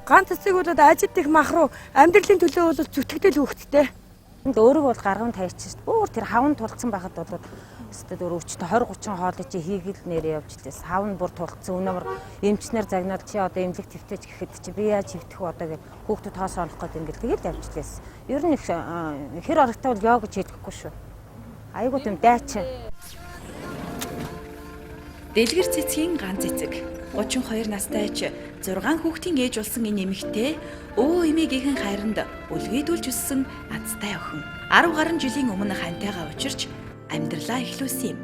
Ганц эцэг бол ажид их мах руу амьдралын төлөө бол зүтгэдэл хөвгттэй. Өөрөг бол гарган тавьчих шүү дээ. Бүр тэр хавн тулцсан байхад бол өстөд өөр өчтө 20 30 хоолой чи хийгэл нэрээ явж лээс. Хавн бүр тулцсан өнөмөр эмчнэр загнаад чи одоо эмнэлэг твтэж гэхэд чи би яаж твтэх вэ одоо гэж хүүхдүүд тоос оруулах гээд ингээд тэгэл явж лээс. Ер нь хэр орогтой бол йог гэж хэлэхгүй шүү. Айгуу тийм дайчин. Дэлгэр цэцгийн ганц эцэг 32 настай ч 6 хүүхдийн ээж болсон энэ эмэгтэй өө эмээгийнхэн хайранд үлгэдүүлж өссөн азтай охин. 10 гаруй жилийн өмнө хантайгаа учирч амьдралаа эхлүүлсэн юм.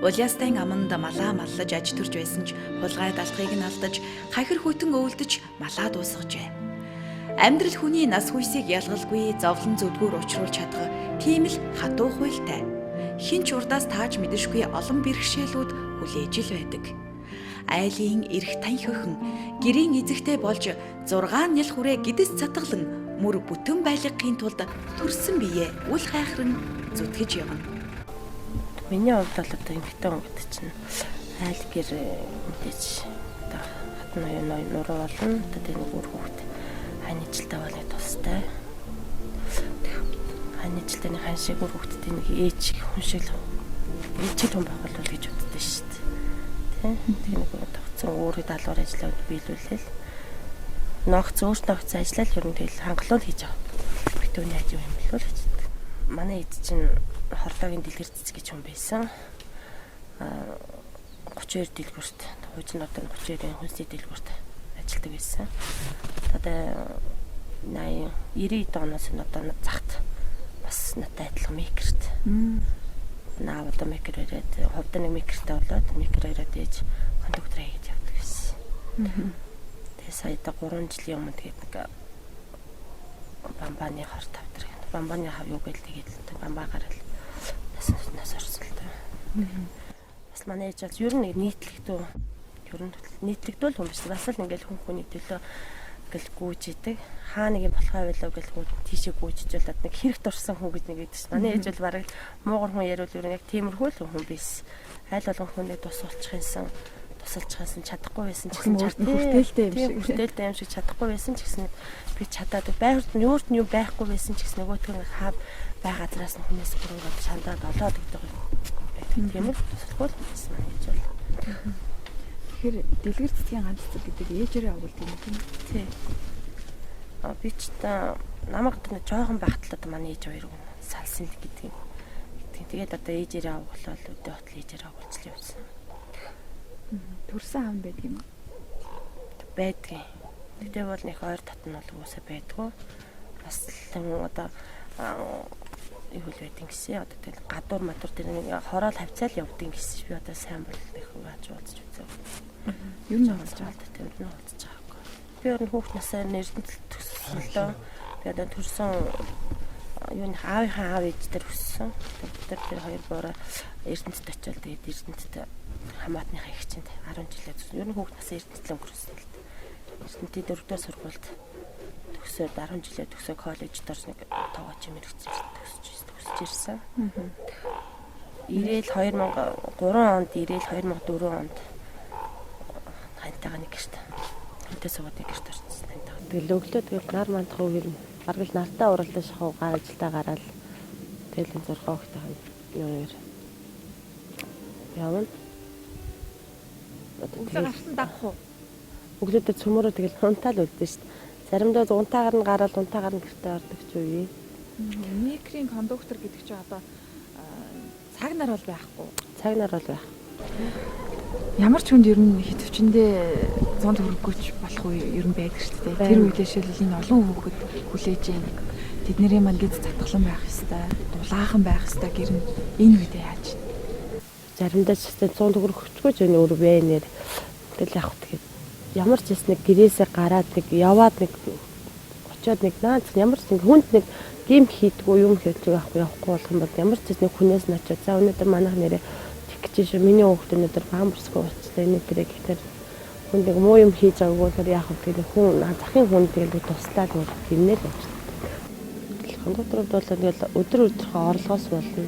Улаастайн аманд малаа маллаж аж төрж байсан ч хулгай далхыг нь алдаж хахир хөтөн өвөлдөж малаа дуусгажээ. Амьдрал хүний нас хүйсийг ялгалгүй зовлон зүдгүүр учруулж чадах тийм л хатуу хуйлтай. Хинч урдаас тааж мэдшгүй олон бэрхшээлүүд хүлээж л байдаг. Айлын эрх тань хөхөн гэрийн эзэгтэй болж 6 нил хүрээ гэдэс цатгалан мөр бүтэн байлгахын тулд төрсөн биеэ үл хайхран зүтгэж явна. Миний хувьд бол одоо эмэгтэй хүн гэдэг чинь айл гэр мэдээж одоо хатна ноён нуруу болно. Одоо тэр нэг үр хүүхэд хань ижилтэй болох тустай. Хань ижилтэй нэг хань шиг үр хүүхэдтэй нэг ээж хүн шиг хүн байгуул гэж боддоо шүү дээ. Тэг нэг тогтсон өөрөө даалгавар ажиллаад биелүүлээл. Ногц өөртөө ногц ажиллаад ер нь тэгэл хангалуун хийж байгаа. Битүүний ажив юм болов л гэж. Манай эд чинь хордогийн дэлгэр цэц гэж хүн байсан. 32 дэлгүрт хуучин одоо 32-ийн хүнсний дэлгүрт ажилладаг байсан. Одоо 80 90 оноос нь одоо цагт бас надад адилхан микерт. Наа одоо микер ирээд хувьд нэг микертэй болоод микер ирээд ээж кондуктор хийж явдаг гэсэн. Тэгээ саяда 3 жилийн өмнө тэгээд нэг бамбаны хор тавтар. Бамбаны хав юу гээл тэгээд бамбаа гараад нас орсолтой. Бас манай ээж бол ер нь нэг нийтлэгдүүл хүн биш. Бас л ингээл хүн хүний төлөө гэл гүйж идэг. Хаа нэг юм болохоо байлаа гэл хүн тийшээ гүйж ижүүлээд нэг хэрэг дурсан хүн гэж нэг гэдэг чинь. Манай ээж бол бараг муугар хүн яриул ер нь яг тиймэрхүү л хүн биш. Айл болгон хүнээ тусалж чадахгүй байсан ч гэсэн хүртээлтэй юм шиг чадахгүй байсан ч гэсэн би чадаад байрт нь юурт нь юу байхгүй байсан ч гэсэн нөгөөтгөө хаа бай газраас нь хүнээс бүрээд шандаад олоод гэдэг юм. Тийм л тусахгүй л байсан манай ээж бол. Тэгэхээр дэлгэр цэцгийн ганц эцэг гэдэг ээжээрээ агуулдаг юм тийм. Тий. Би ч та намайг нэг жоохон багтлаад манай ээж хоёр хүн салсан л гэдэг юм. Тэгээд одоо ээжээрээ агуулаад өдөө хотл ээжээрээ агуулж явсан. Төрсөн хаан байдаг юм. Байдгийн. Тэгтээ бол нэг хоёр татн бол уусаа байдгүй. Бас л одоо юу хөл байдин гэсэн. Одоо тэгэл гадуур матур тэр нэг хороол хавцаал явдгийн гэсэн. Би одоо сайн бол нэг хааж уулзч үзээ. Юу нэг болж байгаа тэр нь уулзч байгаагүй. Би өөр хүүхд насаар нэрдэнтэл төсөллөө. Би одоо төрсөн юу нэг аавынхаа аав ээж дээр өссөн. Тэр хоёр бороо Эрдэнэт очивол тэгээд Эрдэнэт хамаатныхаа их чинь 10 жилээ зүсэн. Ер нь хүүхд насаа Эрдэнэт л өнгөрсөн л дээ. Эрдэнэтийн 4-р сургуульд төгсөөд 10 жилээ төгсөө коллежд орж нэг тоогооч юм хэрэгцэж төгсөж ирсэн. Ирээл 2003 онд ирээл 2004 онд хантайгаа нэг гэрт. Хантай суугаад нэг гэрт орчихсон хантайгаа. Тэгэл өглөө тэгэл нар мандах уу юм. Бараг л нартаа уралдаж шахуу ажилдаа гараад тэгэл энэ 6 хүүхдтэй юу нэр явна. Өглөө гарсан дагах уу? Өглөөдөө цөмөрөө тэгэл хунтаал үлдэн шүү дээ. Заримдаа унтаагаар нь гараад унтаагаар нь гэртээ ордог ч үгүй. Микрийн кондуктор гэдэг чинь одоо цаг нар бол байхгүй. Цаг нар бол байх. Ямар ч хүнд ер нь хит өвчнөдөө 100 төгрөггүйч болох үе ер нь байдаг шүү дээ. Тэр үедээ шилэл энэ олон хүүхэд хүлээж ийн. Тэдний маань гиз татгалан байх ёстой. Дулаахан байх ёстой гэр нь энэ үедээ яаж вэ? Заримдаа ч 100 төгрөг өгчгүй ч өөр бэнээр тэгэл явах тэгээд ямар ч нэг гэрээсээ гараад нэг яваад нэг очиод нэг наац ямар ч нэг хүнд нэг гим хийдгүү юм хийж явахгүй болох юм бол ямар ч нэг хүнээс нь очиод за өнөөдөр манайх нэрээ тэгчих шүү миний хүүхд өнөөдөр памперсгүй уучлаа энэ гэрээ гэхээр хүн нэг муу юм хийж байгаагүй тэр яах вэ гэдэг хүн захын хүн тэгэл туслаад гинээр явж. Кондукторд бол тэгэл өдөр өдрийнхөө орлогоос болно.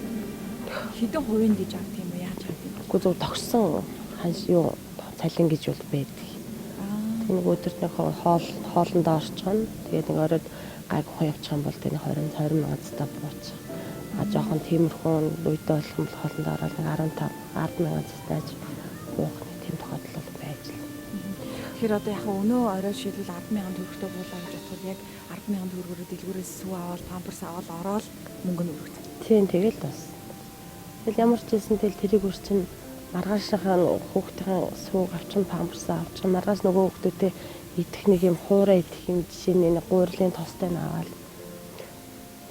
Хэдэн хувийн гэж авдаг юм уу яаж авдаг? Гэхдээ зөв тогсон ханш юу цалин гэж бол байдаг. Нэг өдөрт нэг хоолнд орчихно. Тэгээд нэг оройд гайгүй явчих юм бол тэр 20 мянган цэстэ бууч. Жоохон тиймэрхүү үедээ болох юм бол хоолнд ороод нэг 10 мянган цэстэж буух нэг тийм тохиолдол байж л. Тэгэхээр одоо яг өнөө орой шилбэл 10,000 төгрөгтэй буулаа гэж бодоход яг 10,000 төгрөгөөр дэлгүүрээс сүү аваад памперс аваад ороод мөнгө нь өргөж. Тийм тэгэл бас. Тэгэл ямар ч хэлсэн тэл тэрийг үрчин маргаашийнхаа хүүхдийн сууг авчин памперс авчин маргааш нөгөө хүүхдүүтэй идэх нэг юм хуурай идэх юм жишээний нэг гурилын тостой наваал.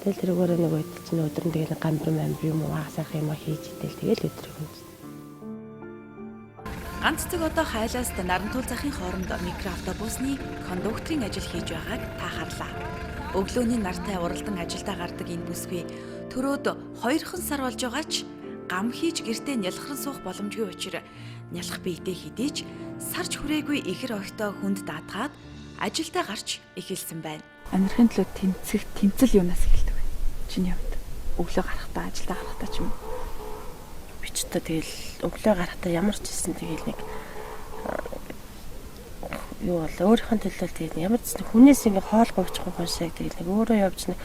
Тэгэл тэрүүгээр нэг үед чинь өдөр нь тэгэл гамбар юм уу аасах юм хийж идэл тэгэл өдрийг юм. Ганц цэг одоо хайлаас Нарантуул захын хооронд микроавтобусны кондукторын ажил хийж байгааг та харлаа. Өглөөний нартай уралдан ажилдаа гардаг энэ бүсгүй төрөөд 2 сар болж байгаа ч гам хийж гэртээ нялхран суух боломжгүй учраас нялх биедээ хідэж сарч хүрээгүй ихэр огтоо хүнд даатгаад ажилдаа гарч эхэлсэн байна. Амьдрахын төлөө тэмцэл юунаас эхэлдэг вэ? Чиний хувьд өглөө гарахдаа ажилдаа гарахдаа ч юм уу? Би ч одоо тэгэл өглөө гарахдаа ямар ч хэлсэн тэгэл нэг юу бол өөрийнхөө төлөө тэгээд ямар ч нэг хүнээс ингээ хоол говьчих гоошаа тэгэл нэг өөрөө явж нэг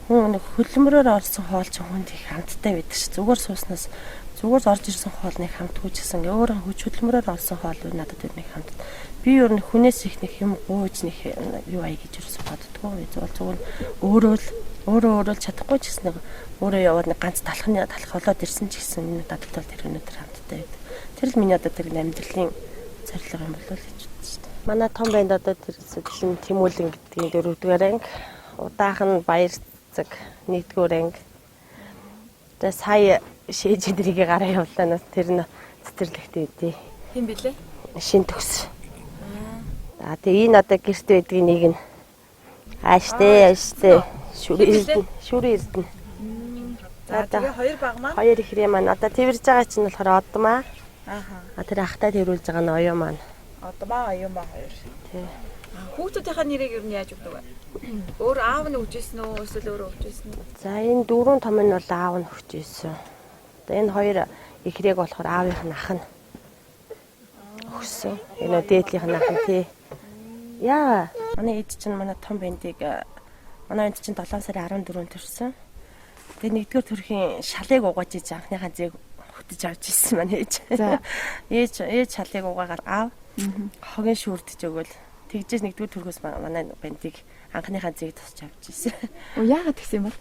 хүн нэг хөлмөрөөр орсон хоол чинь хүнд их хамттай байдаг ш. Зүгээр сууснаас зүгээр орж ирсэн хоол нэг хамтгүй ч гэсэн өөрөө хүч хөдөлмөрөөр орсон хоол надад нэг хамт. Би өөр нэг хүнээс их нэг юм гууж нэг юу ая гэж юусэн боддгоо. Зүгээр өөрөө чадахгүй ч гэсэн нэг өөрөө яваад нэг ганц талх болоод ирсэн ч гэсэн энэ надад бол тэр өнөдөр хамттай байдаг. Тэр л миний одоо тэр амьдралын зорилго юм болов уу гэж бодсон ш. Манай том банд одоо тэр сэтлэн Тэмүүлэн гэдгийг 4-р анги, удаахан Баяр цаг 1-р анги. Тэгээ сая шээж эдрийг гараа явуулаа нас тэр нь цэцэрлэгтэй үдээ. Хэм блэ? Шин төгс. Тэгээ энэ одоо гэрт байдгийг нэг нь ааштай шүрээ эрдэнэ. За тэгээ 2 баг маань 2 ихрээ маань одоо тэрж байгаа чинь болохоор одмаа. ааха. Тэр ахтай тэрүүлж байгаа нь оюу маань. Одмаа оюун ба 2. Тий. Хүүхдүүдийнхээ нэрийг юу яаж өгдөг вэ? Өөр аав нь өгчээсэн үү эсвэл өөрөө өгчээсэн үү? За энэ 4 том нь бол аав нь өгчээсэн. Энэ 2 ихрээг болохоор аавынх нь ах нь өгсөн. Энэ дээдлийнх нь ах нь тий. Яа, манай ээж чинь манай том бандыг манай энд чинь 7 сарын 14-нд төрсөн. Тэгээ 1-р төрхийн шалыг угааж иж анхныхаа зээг хөтөж авч ирсэн манай ээж. За ээж шалыг угаагаар аав хогийн шүүрдэж өгөөл. Тэгжээс 1-р төрхөөс манай бандыг анхныхаа зээг тусч авч ирсэн. Яагаад тэгсэн юм бол?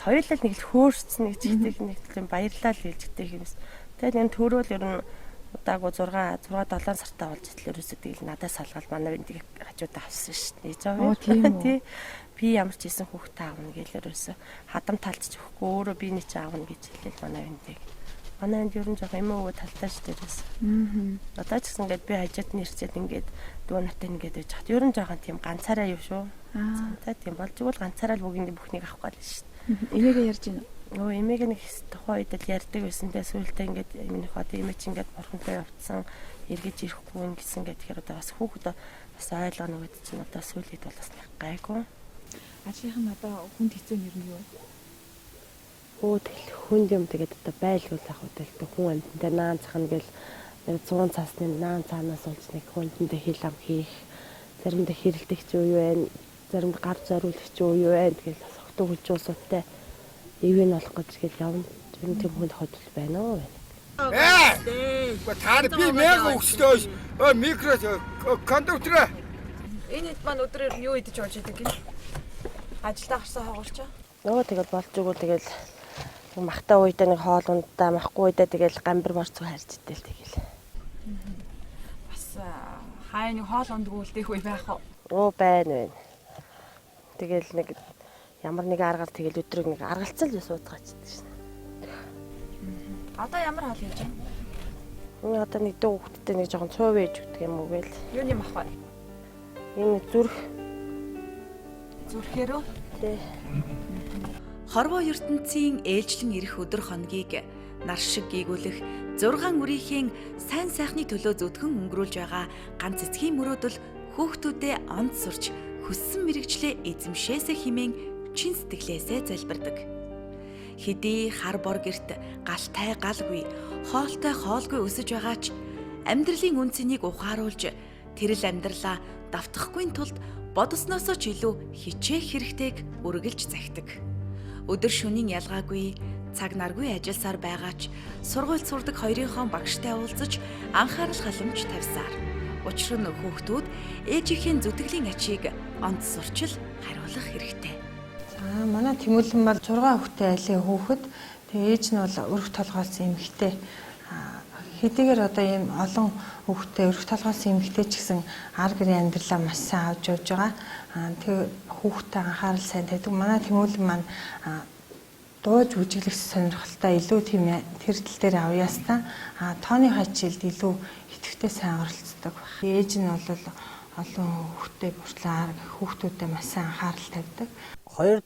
Хоёулаа нэг л хөөрцсөн нэг жигтэй нэг л баярлал гэж жигтэй юмс. Тэгээд энэ төрөөл ер нь удаагүй 6 7 сартаа болж итэл ерөөсөө тэгэл надад салгаад манай бандыг хажуудаа авсан шүү дээ. Жоо тий. Би ямар ч хийсэн хүүхдээ аавна гэж ерөөсөө хадам талдч өгөхгүй өөрөө би нэг ч аавна гэж хэлээл манай бандыг. Манай банд ер нь жоохон юм өвөө талтай шүү дээ ерөөсөө. Одоо ч гэсэн ингээд би хажууд нь ирчээд ингээд дүү нартай ингээд байж хат ер нь жоохон тийм ганцаараа юу шүү. За тийм болж игэл ганцаараа л бүхнийг авах гал шүү дээ. Эмээгээ ярьж байна. Нөө эмээг нэг тухайн үед л ярьдаг байсан те сүултээ ингээд миний хот эмээ чи ингээд бурхантай явцсан эргэж ирэхгүй юм гэсэн ингээд тэгэхээр одоо бас хүүхэд бас ойлгоно гэдэг чинь одоо сүулээд бол бас гайгүй. Ажлынхан одоо хүнд хэцүү нэр нь юу вэ? Тэгэл хүнд юм тэгээд одоо байлгуул ах үдэлтэй хүн амьтантай наан цахна гэл 100 цаасны наан цаанаас олж нэг хүндэндээ хил ам хийх заримдаа хэрэлдэх ч юу вэ заримдаа гар зориулах ч юу вэ тэгэл согтуу хүлжүүлсүүтэй ивэн болох гэж гээд явна. Тэр хүнд хөдөл байна уу? Таар би мега өгсдөөс микро кондуктор. Энэ хэд маань өдрөөр юу идэж болж идэг гин? Ажилдаа гарсан хоолч. Тэгэл болж өгөө тэгэл махтай уйдаа нэг хоол ундаа махгүй уйдаа тэгэл гамбар борцоо харж идэл тэгэл. Бас хаа нэг хоол ундгүй үлдээх үе байх уу? Байна. Тэгэл нэг ямар нэг аргаар тэгэл өдрөг нэг аргалцсан л суудгаач гэдэг шин. Одоо ямар хоол хийж байна? Одоо нэг дүү хүүхдтэй нэг жоохон цоо вэж өгдөг юм уу гээл. Юуны мах вэ? Энэ зүрх. Зүрхээрөө? Тий. Хорвоо ертөнцийн ээлжлэн ирэх өдөр хоногийг нар шиг гийгүүлэх 6 үрийнхээ сайн сайхны төлөө зүтгэн өнгөрүүлж байгаа ганц эцгийн мөрөөдөл хүүхдүүдэд онд сурч хүссэн мэрэгчлээ эзэмшээсэ хэмээн чин сэтгэлээсээ залбирдаг. Хэдий хар бор герт галтай галгүй, хоолтой хоолгүй өсөж байгаа ч амьдралын үн цэнийг ухааруулж Тэрэл амьдралаа давтахгүй тулд бодосноосоо ч илүү хичээх хэрэгтэйг үргэлж захидаг. Өдөр шөнийн ялгаагүй цаг наргүй ажилласаар байгаач сургууль сурдаг хоёрынхон багштай уулзаж анхаарал халамж тавьсаар. Учир нь хүүхдүүд ээжийнхээ зүтгэлийн ачийг онц сурчил хариулах хэрэгтэй. За манай Тэмүүлэн бол 6 хүүхэдтэй айлын хүүхэд. Тэгээ ээж нь бол өрх толгойлсон эмэгтэй. Хэдийгээр одоо ийм олон хүүхэдтэй өрх толгойлсон эмэгтэй ч гэсэн ар гэрийн амьдралаа маш сайн авч явж байгаа. Тэгээ хүүхэдтэй анхаарал сайн тавьдаг. Манай Тэмүүлэн маань дууж үжиглэх сонирхолтой илүү тийм тэр тал дээр авьяастай. Тооны хачилд илүү идэвхтэй сайн оролцдог баг. Ээж нь бол олон хүүхэдтэй бүртлээ хүүхдүүдэд маш сайн анхаарал тавьдаг. Хоёр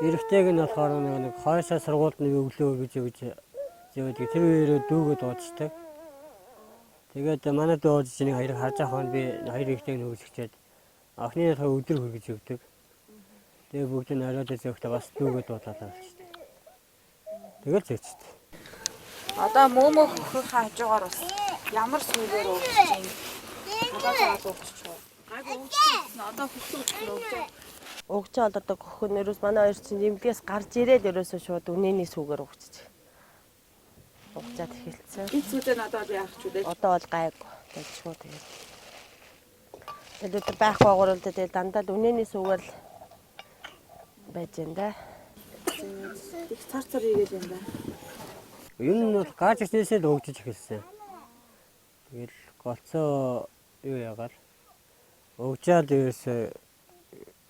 эрэгтэйг нь болохоор нэг хойшоо сургуульд нэг өглөө гэж зөөдөг. Тэр үеэрээ дүүгээ дуудчихдаг. Тэгээд манай дуу жижиг хоёрыг харж авах нь би хоёр эрэгтэйг нь өглөчээд охины нөхөө өдөр хүргэж өгдөг. Тэгээд бүгд нь оройд зөөхтэй бас дүүгээ дуудлаа болчихдог. Тэгээд зөөчтэй. Одоо мөөмөө хөхрөх хажуугаар бас ямар сүлгээр өгч чинь хадгалаад өгч чинь. Гайгүй өгч чинь одоо хөхрөх өгч. Өгч олддог хөхөр нэрээс манай хоёр чинь эмгээс гарч ирээд ерөөсөө шууд үнэний сүгээр өгчөж. Угчаад эхэлсэн. Энд сүлээ надад яах ч үдээ. Одоо бол гайгүй. Тэгшгүй тэгээд. Тэгээд байхгүй агуурал тэгээд дандаа л үнэний сүгээр л байж энэ. Их цар хийгээд юм да. Юу нь бол гаж ирснээсээ л өгчөж эхэлсэн. Тэгэл голцоо юу яагаад өгчаад ерөөсөө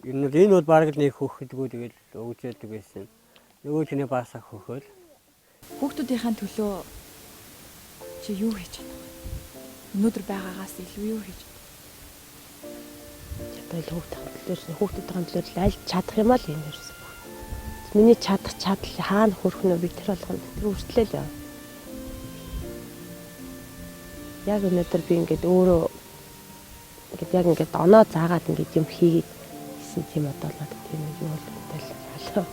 энэ бол бараг л нэг хөхдгүү тэгэл өгчээдэг байсан. Нөгөө чиний баасаа хөхөөл. Хүүхдүүдийнхээ төлөө чи юу хийж байна вэ? Өнөөдөр байгаагаас илүү юу хийж байна? Одоо л хүүхдүүдийн төлөө л аль чадах юм аа л энэ ерөөсөө. Миний чадах чадал хаана хүрэх нь би тэр болгоно тэр үргэлжлээ л яа. Яг өнөөдөр би ингээд өөрөө ингээд яг ингээд оноо заагаад ингээд юм хийгээд гэсэн тийм одоо л тийм юу бол тэгэл.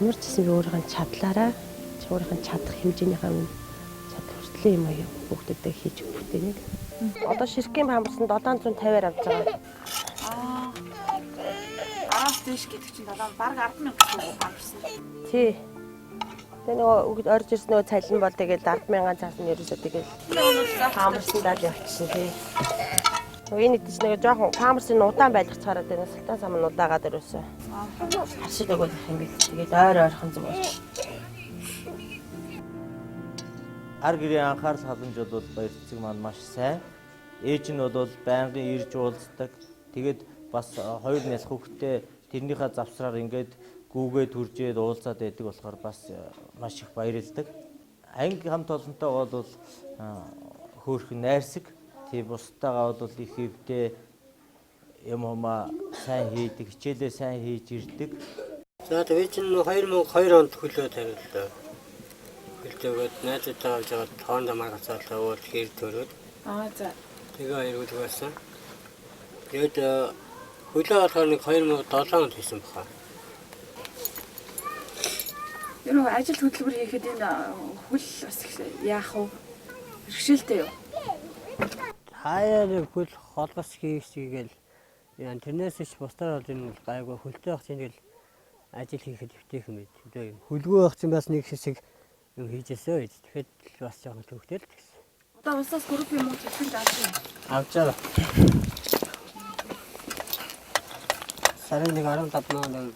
Ямар ч гэсэн өөрийнх нь чадлаараа өөрийнх нь чадах хэмжээнийхээ чадвар хүртэл юм аа хүүхдүүдэд хийж өгөхтэй нэг. Одоо ширхгийн памперсанд 750-аар авч байгаа. Араас дэш гэдэг чинь бараг 10,000 гэсэн памперс. Тий. Тэгээ нөгөө орж ирсэн нөгөө цалин бол тэгээд 10,000 цаасан ерөөсөө тэгээд памперсандаа л явчихсан тий. Энэ идэж нэг жоохон памперсын удаан байлгацгаараа дээр султан сам нь удаагаад ерөөсөө. Харшид өгөх юм бил. Тэгээд ойрхон зүг болж. Ар гэрийн анхаарал халамж бол баяр цэцэг маань маш сайн. Ээж нь бол байнгын ирж уулздаг. Тэгээд бас хоёр нас хүүхэдтэй тэрнийхээ завсраар ингээд гүүгээд хүржээд уулзаад байдаг болохоор бас маш их баярлдаг. Анги хамт олонтой бол хөөрхөн найрсаг. Тийм бусдаагаа бол их хэвдээ юм сайн хийдэг, хичээлээ сайн хийж ирдэг. За тэгээд чинь 2002 онд хөлөө тавилаа. Хөлтөөгөөд найзтайгаа авч байгаа тоонд маргацаалаа уул хэр төрөөд. За. Тэгээ хоёр үйл байсан. Тэгээд хөлөө болохоор нэг 2007 онд хийсэн баха. Тэр ажил хөдөлгөөр хийхэд энэ хөл бас яах вэ? Бэрхшээлтэй юу? Хаяа нэг хөл холгос хийгээл яа тэрнээс ч бусдаар бол энэ гайгүй хөлтэй байх чинь тэгэл ажил хийхэд өвтэй юм байд. Одоо юм хөлгөө байх чинь бас нэг хэсэг юм хийжээсөө. Тэгэхэд бас жоохон төвхтэй л гэсэн. Одоо усаас групп юм уу хэлсэн авч юм. Авч байгаа. Сарын нэг 15 нөө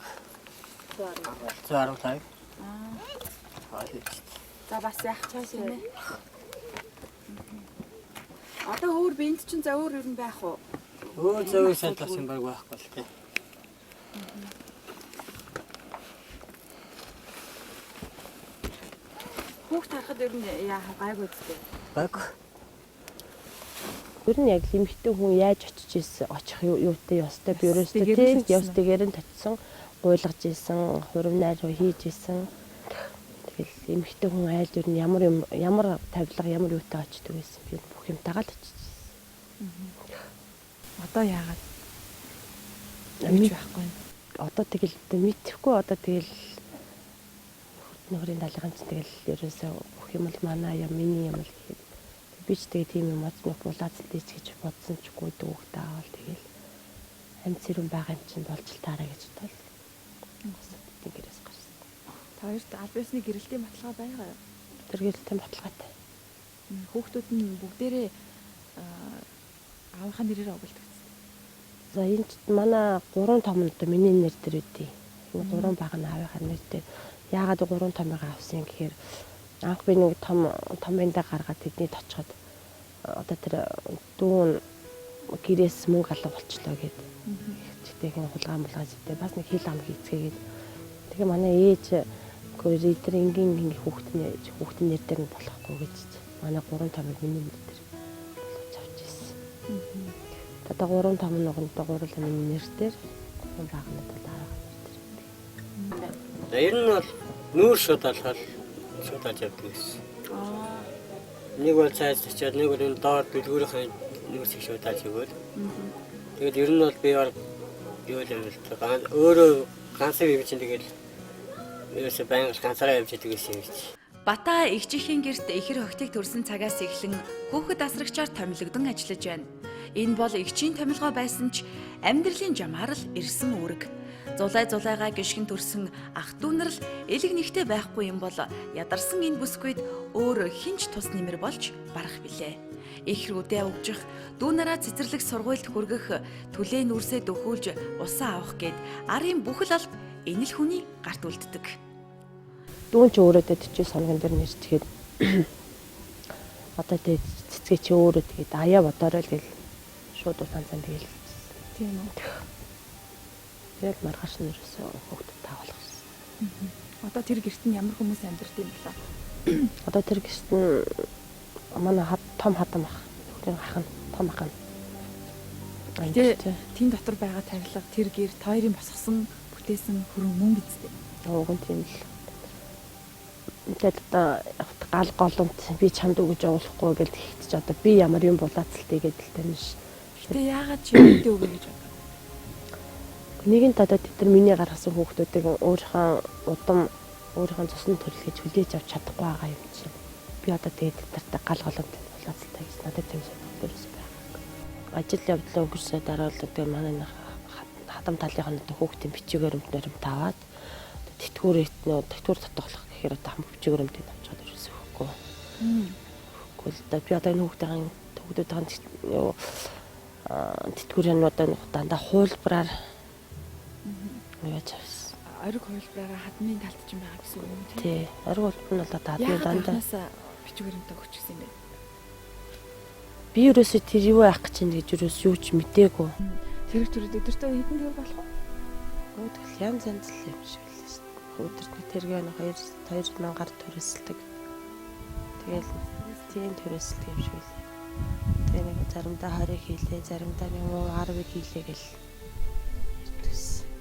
115. За бас яах чааш юм бэ? Одоо өөр бинт чинь за өөр юм байх уу? Өөр зөв шалгах юм баг байхгүй л тий. Хүүхд харахад ер нь яах гайгүй үстэй. Гайгүй. Ер нь яг эмэгтэй хүн яаж очих юутай ёстой би ерөөсөө тийм ёстойгээр нь татсан гуйлгаж исэн, хуримнаар хийж исэн. Тэгэл эмэгтэй хүн айл ер нь ямар тавилга ямар юутай очдөг байсан би бүх юмтайгаа л очижсэн. Одоо яагаад мэдж байхгүй. Одоо тэгэл мэдхгүй одоо тэгэл нөхрийн далгын ч тэгэл ерөөсөө бүх юм л манай юм миний юм л гэхэд Би ч тэгээ тийм юм азмаг булаацтай гэж бодсон ч үгүй дүүхтэй аваад тэгэл амьд зэрэг байгаа юм чинь болж л таараа гэж бодвол гэрээс гарсан. Та хоёрт аль биесны гэрэлтийн баталгаа байгаа юу? Тэр гэрэлтийн баталгаатай. Хүүхдүүд нь бүгдээрээ аавынхаа нэрээр өгүүлдэг. За энэ манай 3 том нь одоо миний нэр дээр үдээ. Энэ 3 баг нь аавынхаа нэр дээр. Яагаад 3 томыг авсан гэхээр анх би нэг томьёндаа гаргаад тэдний точход одоо тэр дүүн гэрээс мөнгө алга болчлоо гэд. Тэгтийн хулгаан зүйтэй бас нэг хил ам хийцгээгээд тэгээ манай ээж гоо тэр ингийн хүүхдийн нэр дээр нь болохгүй гэж манай 3 томыг миний нэр дээр болгож авчихсан. Одоо 3 том нь одоо гурван миний нэр дээр баг нь бол аавынхаа нэр дээр. За ер нь бол нүүр шууд болохоор шууд алж явдаг гэсэн. Нэг бол цайз очиод нэг бол энэ доор дэлгүүрийн нүүрсийг шууд алж өгөөл. Тэгээд ер нь бол би бол юу л юм л өөрөө ганцхан юм чинь тэгэл ерөөсөө байнга ганцаараа явж идэг гэсэн юм чи. Бата эгчийн гэрт ихэр хогтыг төрсэн цагаас эхлэн хүүхэд асрагчаар томилогдсон ажиллаж байна. Энэ бол эгчийн томилгоо байсан ч амьдралын жамаар л ирсэн үүрэг. Зулайгаа гიშгэн төрсэн ах дүү нар л элэг нэгтэй байхгүй юм бол ядарсан энэ бүсгүйд өөр хинч тус нэмэр болж барах билээ. Их рүүдээ өгжих, дүү нараа цэцэрлэг сургуульд хүргэх, түлээ нүрсээ дөхүүлж усаа авах гээд арын бүхэл алба энэ л хүний гарт үлддэг. Дүүн ч өөрөө дэдчээ сонгон дээр нэрчгээд одоо тэ цэцгээ чи өөрөө тэгээд аяа бодорой л гэл шууд уцаанцан тэгэл. Тийм үү. Тэгээд маргааш нь ерөөсөө хүүхдэд таагуулсан. Одоо тэр гэрт нь ямар хүмүүс амьдардаг юм бэ? Одоо тэр гэрт нь манай том хатам ах. Хүүхдийн ах нь том ах нь. Тэгээд тийм дотор байгаа тарилга тэр гэр хоёрын босгосон бүтээсэн хөрөн мөн бидтэй. Ууган тийм л. Тэгээд одоо гал голомт би чамд өгж явуулахгүй гэж тэгтэж одоо би ямар юм булаацалтай гэдэл тань ш. Гэтэ яагаад чи үүдээ өгөө гэж бодсон? Нэгэн одоо тэр миний гаргасан хүүхдүүдийг өөрийнхөө удам өөрийнхөө цусны төрөлхөж хүлээж авч чадахгүй байгаа юм чи. Би одоо тэгээд тэртээ гал голомт булаацалтай гэж надад тийм санагдаж байна. Ажил явдлаа өнгөрсөй дараа л одоо манай хатам талынхаа одоо хүүхдийн бичгээр өмтнөрөмт аваад тэтгэвэр татгалах гэхээр одоо хам бичгээр өмтөд авчаад ирсэн хөөхгүй. Хөөхгүй л да би одоо энэ хүүхдүүдийн тэтгэврийн одоо дандаа хуулбараар яаж авсан. Ориг хуулбараараа хадмын талд ч юм байгаа гэсэн үг юм тийм. Тий. Ориг хуулбар нь бол одоо хадмын дандаа бичгээр өмтөг өгчихсэн юм бэ. Би ерөөсөө тэр юу яах гэж юм гэж ерөөс юу ч мтээгүй. Тэр төрөд өдөртөө хэдэн төгрөг болох вэ? Өдөрт янз янз л юм шиг л шүү дээ. Өдөрт тэргээ 2000-аар төрөсөлдөг. Тэгэл тийм төрөсөлдөг юм шиг л. Тэгээ нэг заримдаа 20 хийлээ, заримдаа нэг 10 хийлээ гэл.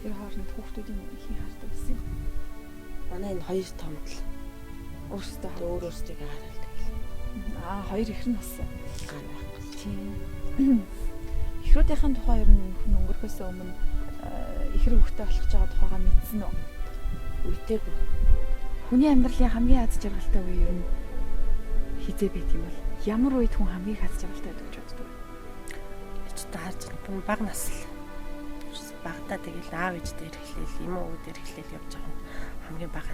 Тэр хооронд хүүхдүүдийн ихийн хардаг гэсэн юм. Манай энэ хоёр томд л өөрсдөө өөрсдөө харалдаг. Хоёр их нь болсон. Ган байхгүй. Тийм. Ихрүүдийн тухай ер нь хүн өнгөрөхөөс өмнө ихэр хүүхдээ болох гэж байгаа тухайгаа мэдсэн үү? Мэдээгүй. Хүний амьдралын хамгийн аз жаргалтай үе ер нь хизээ байт юм бол ямар үед хүн хамгийн аз жаргалтай байдаг гэж боддог вэ? Эч та харж байгаа баг насл. Багтаа тэгэл аав ээж дээр эхлээл, эмээ өвөө дээр эхлээл явж байгаа нь хамгийн бага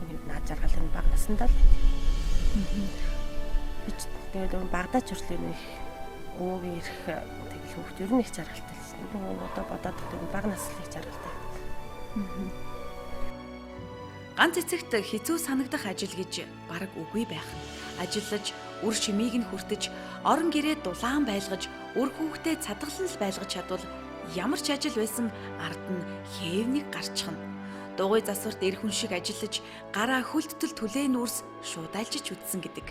хүний наад жаргал нь баг насандаа л. Эч тэгэл багтаа ч хүртэл их өвөөгийн ирэх тэгэл хүүхд ер нь их жаргалтай л. Одоо бодоод байгаа баг наслын их жаргалтай. Ганц эцэгт хэцүү санагдах ажил гэж бараг үгүй байх. Ажиллаж, үр шимийг нь хүртэж, орон гэрээ дулаан байлгаж, үр хүүхдээ цадгалан л байлгаж чадвал ямар ч ажил байсан ард нь хээвнийг гарчихна. Дугуй засварт эр хүн шиг ажиллаж, гараа хөлттөл түлээ нүүрс шуудайлжиж үтсэн гэдэг.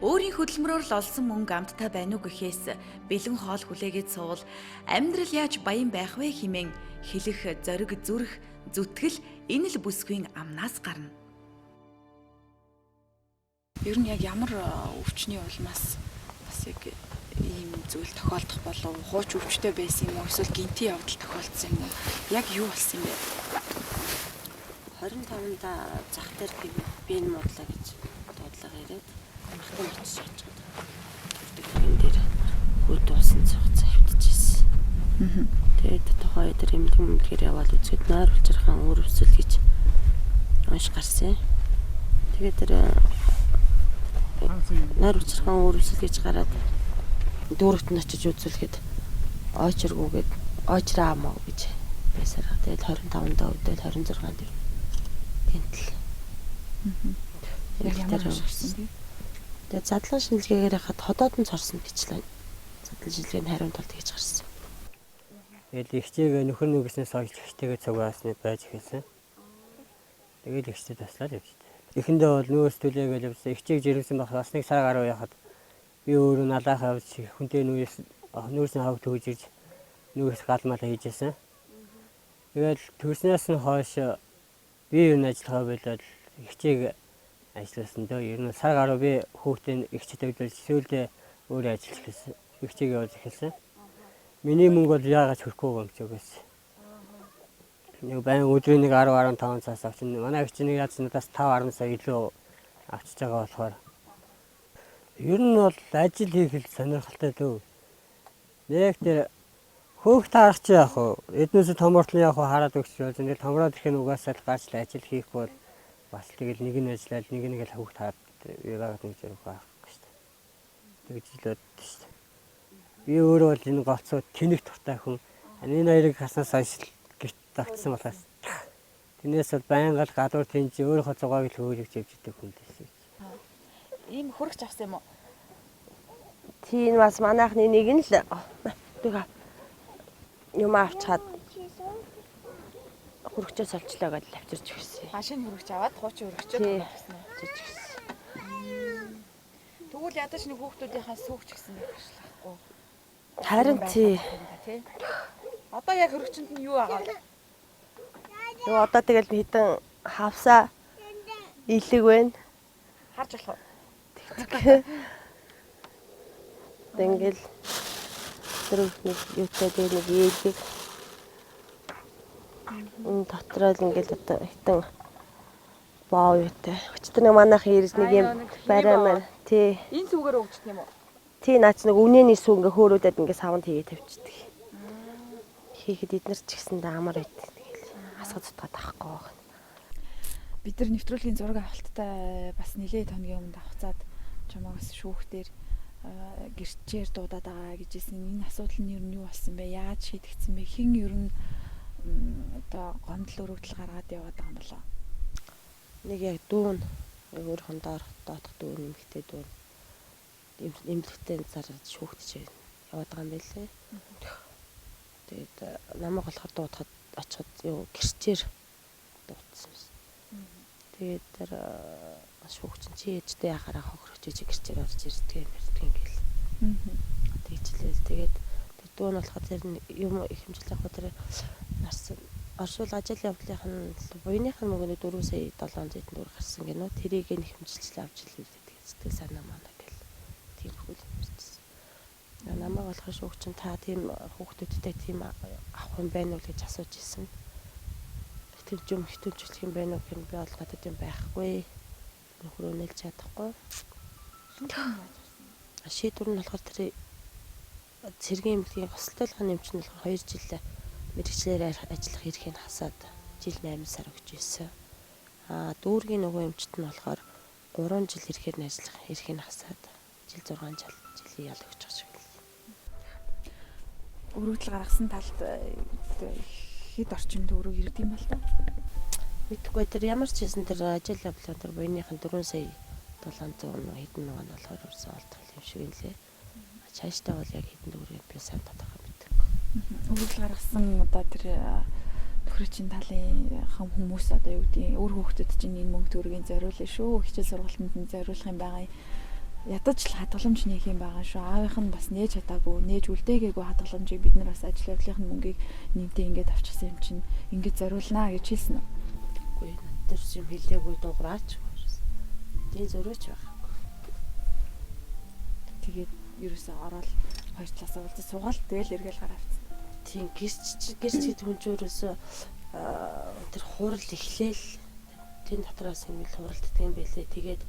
Өөрийн хөдөлмөрөөр л олсон мөнгө амттай байна уу гэхээс бэлэн хоол хүлээгээд суувал амьдрал яаж баян байх вэ хэмээн хэлэх зориг зүрх зүтгэл энэ л бүсгүй амнаас гарна. Ер нь яг ямар өвчний улмаас бас яг ийм зүйл тохиолдох болов хууч өвчтэй байсан юм уу эсвэл гинти явдал тохиолдсон юм уу? Яг юу болсон юм бэ? 25-нд зах дээр би энэ модлаа гэж бодлого ирээд махтан очиж байгаа. Тэгээд тохоо өдөр эмнэлгээр яваад үзэхэд нойр улчирхан өөр өсөл гэж унш гарсан. Тэгээд тэр нойр улчирхан өөр өсөл гэж гараад дүүрэгт нь очиж үзүүлэхэд ойчргүйгээд ойчраа амаа гэж байсаар. Тэгээд 25 даа өдөл 26 дээр гинтэл. Яг ямар шигсэн. Тэгээд задлан шинжилгээгээр хахад ходоод нь цорсон гэжлээ. Задлан шинжилгээний хариунд тулд гэж гарсан. Тэгээд ихчийг нөхөр нүгэснээс олж ихтэйгээ цугаасны байж эхэлсэн. Тэгээд ихчтэй таслаад явжтэй. Эхэндээ бол нүүрс түлээгээл явсан. Ихчийг жирэмсэн байх бас нэг сар гаруй яхад би өөрөө налаахаа авч хүнтэй нүүрсний хавг төгж ирж нүүрс галмалаа хийжсэн. Тэгээд төрснөөс нь хойш би юу н ажиллахаа болоод ихчийг ажилласан дөө. Ер нь сар гаруй би хүүхдээ ихчтэй төлөвлөж сүүлдээ өөрөө ажиллаж эхэлсэн. Ихчийг явуулж эхэлсэн. Миний мөнгө бол яагаад хөрөхгүй юм ч үгүйс. Нэг байн өдрийн нэг 10-15 цаас авчин. Манай ихч нэг яаж надаас 5-10 сая илүү авчиж байгаа болохоор ер нь бол ажил хийх сонирхолтой дөө. Нэг тэр хөөх таарах чи яах вэ? Эднээс томортлон явах хараад өгч бол нэг томроод ирэхин угаасаа гаач ажил хийх бол бас тэгэл нэг нь ажиллаад нэг л хөөх таад яагаад нэг зэрэг байх шүү дээ. Тэгж л боддоо шүү дээ. Би өөрөө бол энэ голцоо тэнэг туртай хүн. Энэ хоёрыг хаснаас хойш гэрт тагтсан болохоос тэрнээс бол байнга л гадуур тэнж өөрийнхөө зугааг л хөөрөж явж идэг хүн байсан. Ийм хөрөгч авсан юм уу? Тийм бас манайхны нэг нь л юм авчаад хөрөгчөөс олчлоо гэж авчирч өгсөн. Машин хөрөгч аваад хуучин хөрөгчөд авчихсан уу? Тэгвэл ядаж нэг хүүхдүүдийнхаа сүүгч гэсэн нэг хашлахгүй. Харин тий. Одоо яг хөрөгчөнд нь юу агаа вэ? Юу одоо тэгэл хитэн хавсаа илэг байна. Харж болох уу? Тэнгэл тэр нэг юутай дээр нэг ээлэг энэ дотроо л ингээл одоо хитэн боо юутай. Өчтөр нэг манайхан ирж нэг юм бараймаар тий. Энэ сүгээр өгчт юм уу? Тий наач нэг үнэний сүү ингээ хөөрөөдөд ингээ савнд хийгээ тавьчихдаг. Хийхэд эднэр ч гэсэндээ амар байт. Тэгэл асгаж утгаад авахгүй байна. Бид нар нэвтрүүлгийн зураг авалттай бас нэлээд хоногийн өмнө авцаад чамаагаас шүүхтэр гэрчээр дуудаад байгаа гэжсэн. Энэ асуудал нь ер нь юу болсон бэ? Яаж шийдэгдсэн бэ? Хэн ер нь одоо гомдол өргөдөл гаргаад яваад байгаа юм болоо? Нэг яг дүүн өөр хондоор доотх дүүн нэмэгтэй дүүн эмнэлэгтэй зарж шүүхтэж яваад байгаа юм байлээ. Тэгээд намайг болохоор дуудахад очиход юу гэрчээр дуудсан. Тэгээд тэр шүүгч чи ээжтэй яхаараа хохирч гэрчээр орж ирдэг юм гэл. Тэгчлээ. Тэгээд тэр дүүн болохоор тэр юм их хэмжил яг тэр нарсан оршуул ажил явдлынх нь буйных нь мөнгөний 4 сая 700 төгрөг гарсан гэнэ. Тэрийг нь хэмжилчлээ авч илээ гэдэг сэтгэл санаа маань гэл. Тийм хөл юмэрчсэн. Намайг болохоор шүүгч та тийм хүүхдүүдтэй тийм авах юм байна уу гэж асууж ирсэн. Тэвж юм хитүүлжүүлэх юм байна уу гэх би бол надад юм байхгүй. Нөхрөө нэлж чадахгүй. Шийдвэр нь болохоор тэр цэргийн эмнэлгийн хосолтойлгын нэмч нь болохоор 2 жил мэргэжлээр ажиллах эрхийг хасаад жил 8 сар өгч байсан. Дүүргийн нөгөө эмчт нь болохоор 3 жил эрхээр нь ажиллах эрхийг хасаад жил 6 жилийн ял өгч байгаа шиг л. Өргөдөл гаргасан талд хэд орчим төгрөг ирдэг юм бол та? Мэдгүй тэр ямар ч хэсэн тэр ажил явдлаа тэр буйныхан 4 сая 700 хэдэн нэг нь болохоор өрсөн олдох юм шиг юм лээ. Цаашдаа бол яг хэдэн төгрөг би сайн татахаа мэдгүй. Өргөдөл гаргасан одоо тэр нөхрөчийн талын хүмүүс одоо юу гэдгийг өөр хүүхдэд чинь энэ мөнгө төгрөгийн зориулна шүү. Хичээл сургалтанд нь зориулах юм байгаа. Ядаж л хадгаламж нээх юм байгаа шүү. Аавынх нь бас нээж чадаагүй, нээж үлдээгээгүй хадгаламжийг бид нар бас ажил явдлынхын мөнгийг нэмтээ ингээд авчихсан юм чинь ингээд зориулнаа гэж хэлсэн үү? Үгүй тэр юм хэлээгүй дуураач. Тийм зөрөөч байхгүй. Тэгээд ерөөсөө ороод хоёр талаас уулзаж суугаал тэгэл эргэл гараа авчихсан. Тийм гэрч гэдэг хүн ч ерөөсөө тэр хурал эхлээл тэн дотроос юм хуралддаг юм байлээ. Тэгээд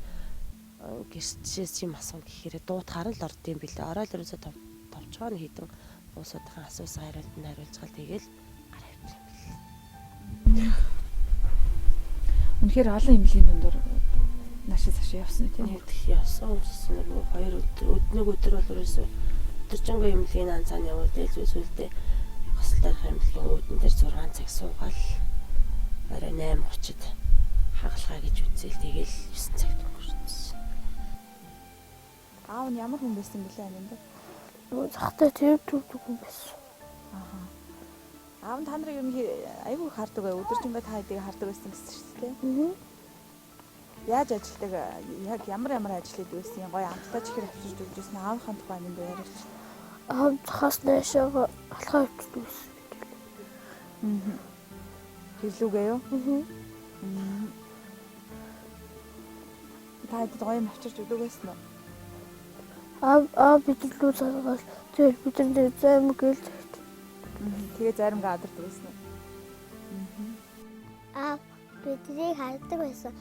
гэрчээс юм асуу гэхээр дуутахаар л орд юм билээ. Ороод ерөөсөө товчгоо нь хідэн уусуудын асуусан хариултанд хариулцгаал тэгэл гараа авчих юм бэл. Үнэхээр олон имлийн дундуур наашаа цаашаа явсан тийм үү? Тэгэх явсан гэсэн нэг 2 өдөр нэг өдөр бол ерөөсөө өдөржингөө имлийн анцааны явуул зүйлсүүлдэ хослолтой имлийн үүдэн дээр 6 цаг суугаал орой 8:30-д хагалгаа гэж үзэл тэгэл 9 цагт өнгөрсөн. Аав нь ямар хүн байсан бэлээ аминд? Захтай тэр түүх хүн байсан. Аа. Аав нь та нарыг юм айгүй хардаг бай. Өдөржингөө та хэдийг хардаг байсан гэсэн шүү дээ. Яаж ажилладаг? Яг ямар ажил хийдэг байсан? Гоё амттай чихэр авчирч өгдөөс нь аавынхаа тухай аминд яриач. Аав хас нэшээ алхаа авчирдаг байсан. Хэлүүгээ юу? Та хэдийг гоё юм авчирч өгдөг байсан уу? Аав бидлүү цаасгаас тэр бидний зам гэл. Тэгээ заримгаа адардаг байсан уу? Аав бидний хардаг байсан.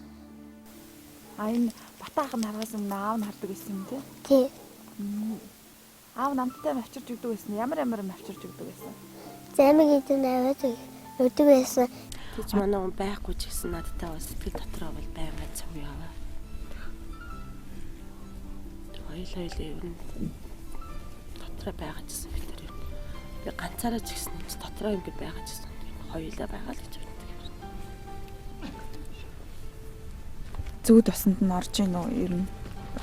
Энэ Батаах нь харгаас өмнө аав нь хардаг байсан юм тий? Тий. Аав намттай авчирч өгдөг байсан. Ямар авчирч өгдөг байсан? Замиг идэн аваад өгдөг байсан. Тэгж манай хүн байхгүй ч гэсэн надтай бас сэтгэл дотроо бол байнга цав яваа. Хоёлаа ер нь дотроо байгаа ч гэсэн бид нар би ганцаараа ч гэсэн дотроо ингэ байгаа ч гэсэн хоёлаа байгаа л гэж боддог. Зүг тосонд нь орж ийн үү ер нь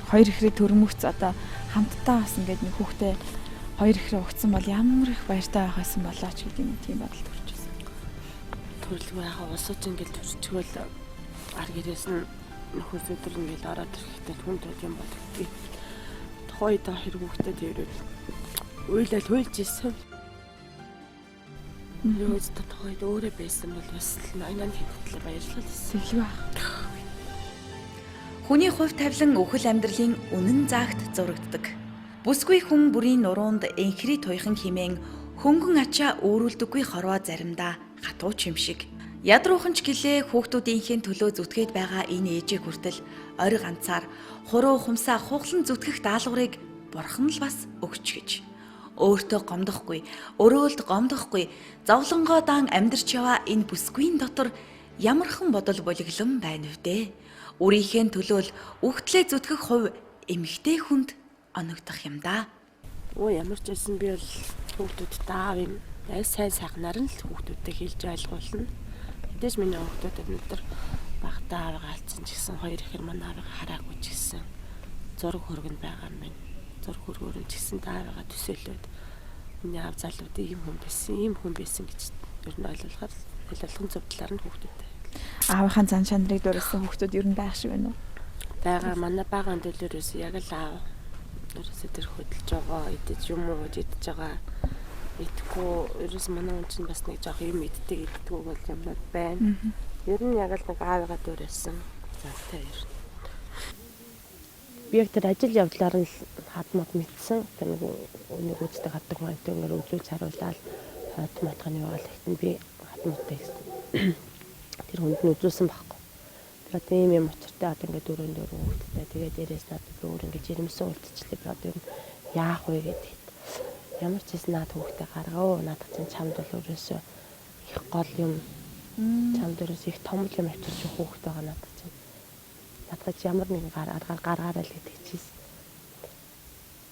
хоёр ихрээ төрөмөгц одоо хамтдаа бас ингээд нэг хүүхдээ хоёр ихрээ өгцөн бол ямар их баяртай байх байсан болоо ч гэдэг юм тийм бодол төрж байсан. Төрлөг яхаа усууч ингээд төрчихвөл ар гэрээс нь нөхөс өдөр ингээд ороод ирэхдээ хүн төд юм бодогдгийг. Тухайд хэрэг хүүхдээ тэрүүд уйлал хуйлж ирсэн. Нөөц тухайд өөрөө байсан бол бас ноёноо хэвтлээ баярлал хэлсэн. Тэглэв аа. Хүний хувь тавилан өхөл амьдралын үнэн заагт зурагддаг. Бүсгүй хүн бүрийн нуруунд энхри туйхан химэн хөнгөн ачаа өөрүүлдэггүй хорвоо заримдаа хатууч юм шиг. Ядруухан ч гэлээ хүүхдүүдийнхээ төлөө зүтгээд байгаа энэ ээжээ хүртэл орой ганцаар хуруу хумсаа хуглан зүтгэх даалгаврыг бурхан л бас өгч гэж. Өөртөө гомдохгүй, өрөөлд гомдохгүй, зовлонгоо даан амьдарч яваа энэ бүсгүйн дотор ямархан бодол болиглон байна вдэ. Өөрийнхөө төлөөл үхтлээ зүтгэх хувь эмэгтэй хүнд оногдох юм да. Ямар ч байсан би бол хүүхдүүдтэй аав юм. Яг сайн сайхнаар нь л хүүхдүүдтэй хэлж ойлгуулна. Хэдэж миний хүүхдүүд өнөөдөр багтаа аавгаа алдсан ч гэсэн хоёр ихэр манай аавгаа хараагүй ч гэсэн зураг хөргөнд байгаа юм байна. Зураг хөргөөр нь ч гэсэн аавгаа төсөөлөөд миний аав залууд ийм хүн байсан гэж ер нь ойлгуулахын зөвдлөөр нь хүүхдүүдтэй. Аавынхаа зан чанарыг дуурайсан хүүхдүүд ер нь байх шиг байна уу? Бага манай багаан төлөөрөөс яг л аав ерөөсөө тэр хөдөлж байгаа, идэж юм уу гэж идэж байгаа. Итгэхгүй ерөөс манай хүн чинь бас нэг жоох юм иддэг иддэггүй бол юмнууд байна. Ер нь яг л нэг аавыгаа дуурайсан залтай ер нь. Би яг тэр ажил явдлаар нь хадмад мэдсэн. Тэр нэг үздэг хаддаг маань тэр үзүүлж харуулаад хадмадганы яваал ихтэн би хадмадтай гэсэн. Тэр хүнд нь үзүүлсэн байхгүй. Би одоо юм учиртай одоо ингээд дөрөв хүүхдтэй тэгээд дээрээс надад өөр ингээд жирэмсэн үлдчихлээ. Би одоо яах вэ гэдэг. Ямар ч хэсэг наад хүүхдээ гаргаа. Надад чинь чамд бол өөрөөсөө их гол юм. Чамд өөрөөсөө их том юм авчирч хүүхд байгаа надад чинь. Надад ямар нэгэн гаргаараа л гэдэг чийсэн.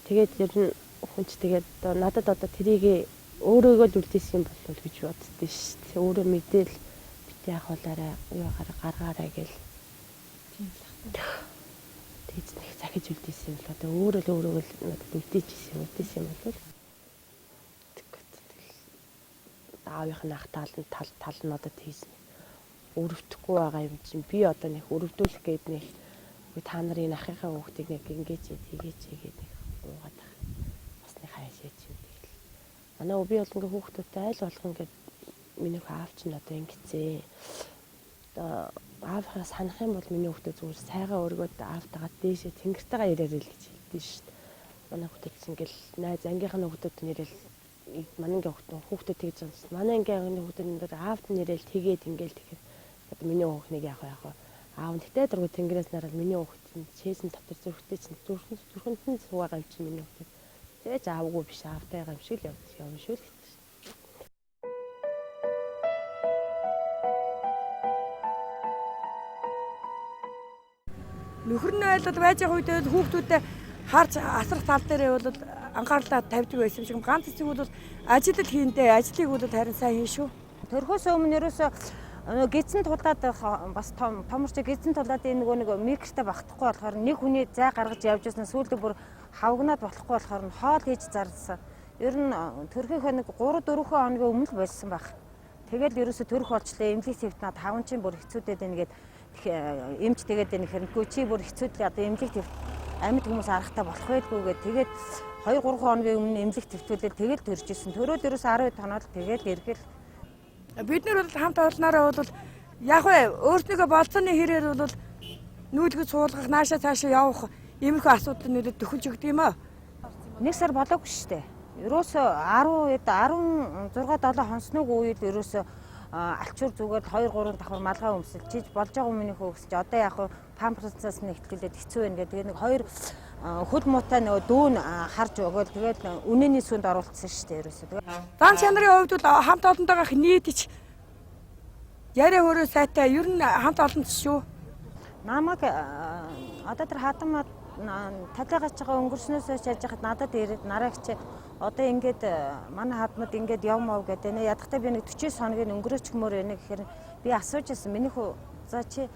Тэгээд ер нь хүн ч тэгээд надад одоо трийг өөрөөгөө л үлдээсэн юм болов гэж боддөө шүү дээ. Өөрөө мэдээл яах болоорой юу гаргаарай гэл. Тийм л байна. Тэгж нэг захиж үлдээсэн юм л одоо өөрөө л үлдээсэн юм бол аавынх нь ах тал нь одоо тийсэн. Өрөвдөхгүй байгаа юм чинь би одоо нэг өрөвдүүлэх гээд нэг та нарын ахыхаа хүүхдийг нэг ингэж тийгээч гээд нэг уугаад байгаа. Бас нэг хайшаач юм тэгэл. Манай би бол ингээ хүүхдүүдтэй айл болох ингээд миний аав чинь одоо ингэцээ. Аавхаа санах юм бол миний хүүхдүүд зүгээр сайгаа өргөд аавтайгаа дээшээ тэнгэртэйгээ ирээрэй л гэж хэлдэг шүү дээ. Манай хүүхдүүд чинь ингээл найз ангийнхаа хүүхдүүд нэрэл манайгийн хүүхдүүд тэгж байгаа. Манай ангийнхаа хүүхдүүд нэр аавд нэрэл тэгээд ингээл тэгэхээр одоо миний хүүхнийг яах вэ? Аав нь тэгтээ дургу тэнгэрээс нараад миний хүүхд чинь чээсэн дотор зүрхтэй чинь зүрхэнд нь суугаа юм чинь миний хүүхд. Тэгэж аавгүй биш аавтай байгаа юм шиг л явна шүү л. Нөхөр нь байлаад байж байгаа үед хүүхдүүдэд харж асрах тал дээрээ бол анхаарлаа тавьдаг байсан юм шиг ганц эцэг бол ажил л хийндээ ажлыг бол харин сайн хийн шүү. Төрхөөс өмнө ерөөсөө гидсэн тулаад бас томорч гидсэн тулаад энэ нэг микртэй багтахгүй болохоор нэг хүний зай гаргаж явж байсан сүүлдээ бүр хавгнаад болохгүй болохоор хоол хийж зарласан. Ер нь төрхийнхөө нэг 3-4 хоногийн өмнө л болсон байх. Тэгэл ерөөсөө төрх болчлаа эмнэлэг твтнаад 5 чин бүр хэцүүдэд нэгээд эмч тэгээд энэ хэрнэгүй чи бүр хэцүүдлээ одоо эмнэлэг твт амьд хүмүүс аргатай болох байлгүйгээд тэгээд 2-3 хоногийн өмнө эмнэлэг твтүүлээд тэгэл төрж исэн. Төрөөд ерөөсөө 10 тоноод тэгэл эргэл бид нар бол хамт олноороо бол яг өөртөө болцооны хэрээр бол нүүдгэж суулгах наашаа цаашаа явах иймэрхүү асуудал нүүдэд төхөлж өгдөг юм аа. 1 сар болоогүй шүү дээ. Ерөөсөө 16-7 хонсног үед ерөөсөө алчуур зүгээд 2-3 давхар малгай өмсөл чиж болж байгаа өмнөхөө өсч одоо яг памперсаас нь ихтгэлээд хэцүү байна гэдэг. Тэгээ нэг 2 хөл муутай нөгөө дүүн харж өгөөл тэгээд үнэний сүнд оруулсан шүү дээ ерөөсөө. Дан чанарын хувьд бол хамт олонтойгоо нийтж яриа хөрөө сайтай ер нь хамт олонт шүү. Намайг одоо тэр хатамаа талигаач байгаа өнгөрснөөс яаж яхад надад ирээд нараагч одоо ингээд манай хадмад ингээд явмав гэдэг нэ ядахтаа би нэг 40 хоногийн өнгөрөөч хөмөр байна гэхээр би асууж байсан миний хөө за чи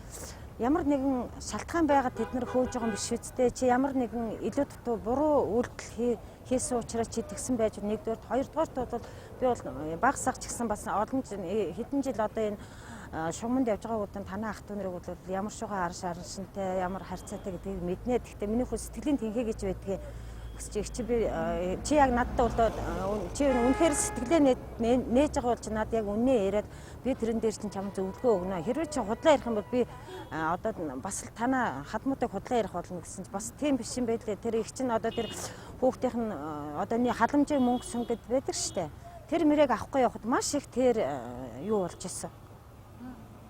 ямар нэгэн шалтгаан байгаад тэд нар хөөж байгаа юм биш үсттэй чи ямар нэгэн илүү дутуу буруу үйлдэл хийсэн учраас чи тэгсэн байж нэгдүгээр хоёрдугаарт бол би бол баг сах ч гэсэн бас олон хэдэн жил одоо энэ шугамд явж байгаа удаа танаа ах トゥ нарыг бол ямар шугаа аршинтай ямар харьцаатай гэдгийг мэднэ. Гэхдээ миний хөө сэтгэлийн тэнхээ гэж байдгийг чи яг надад бол чи үнэхээр сэтгэлээ нээж байгаа бол чи надад яг үнэ яриад би тэрэн дээр чинь чам зөвлөгөө өгнө. Хэрвээ чи худлаа ярих юм бол би одоо бас л танаа хадмуудыг худлаа ярих болно гэсэн чи бас тийм биш юм байлээ. Тэр их чинь одоо тэр хүүхдийнх нь одоо нэг халамжийн мөнгө сүнгэд байдаг штэ. Тэр мэрээг авахгүй явахад маш их тэр юу болж исэн.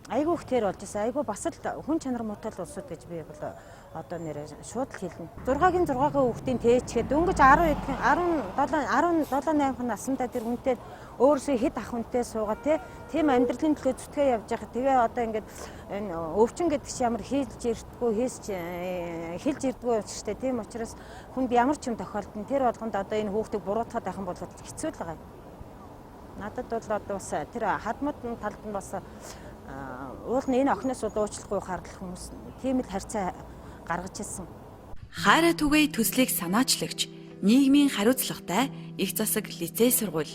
Айгуу их тэр болж исэн. Айгуу бас л хүн чанар муутай л улсууд гэж би бол одоо нэрээ шууд л хэлнэ. 6-гийн хүүхдийн тээчгээд дөнгөж 17-8 наснда тэр хүнтэй өөрсөө хэд ах хүнтэй суугаад тийм амьдралын төлөө зүтгээ явж байгаа. Тэгээ одоо ингээд энэ өвчин гэдэг чи ямар хийж ирдэггүй хэлж ирдэггүй шүү дээ. Тийм учраас хүнд ямар ч юм тохиолдно. Тэр болгонд одоо энэ хүүхдийг буруутгаад байх юм бол хэцүү л байгаа. Надад бол одоо бас тэр хадмад талд нь бас уул нь энэ охиноос уучлахгүй харлах хүмүүс тийм л харьцаа гаргаж ирсэн. Хайраа түгэй төслийг санаачлагч нийгмийн хариуцлагатай их засаг лицей сургууль.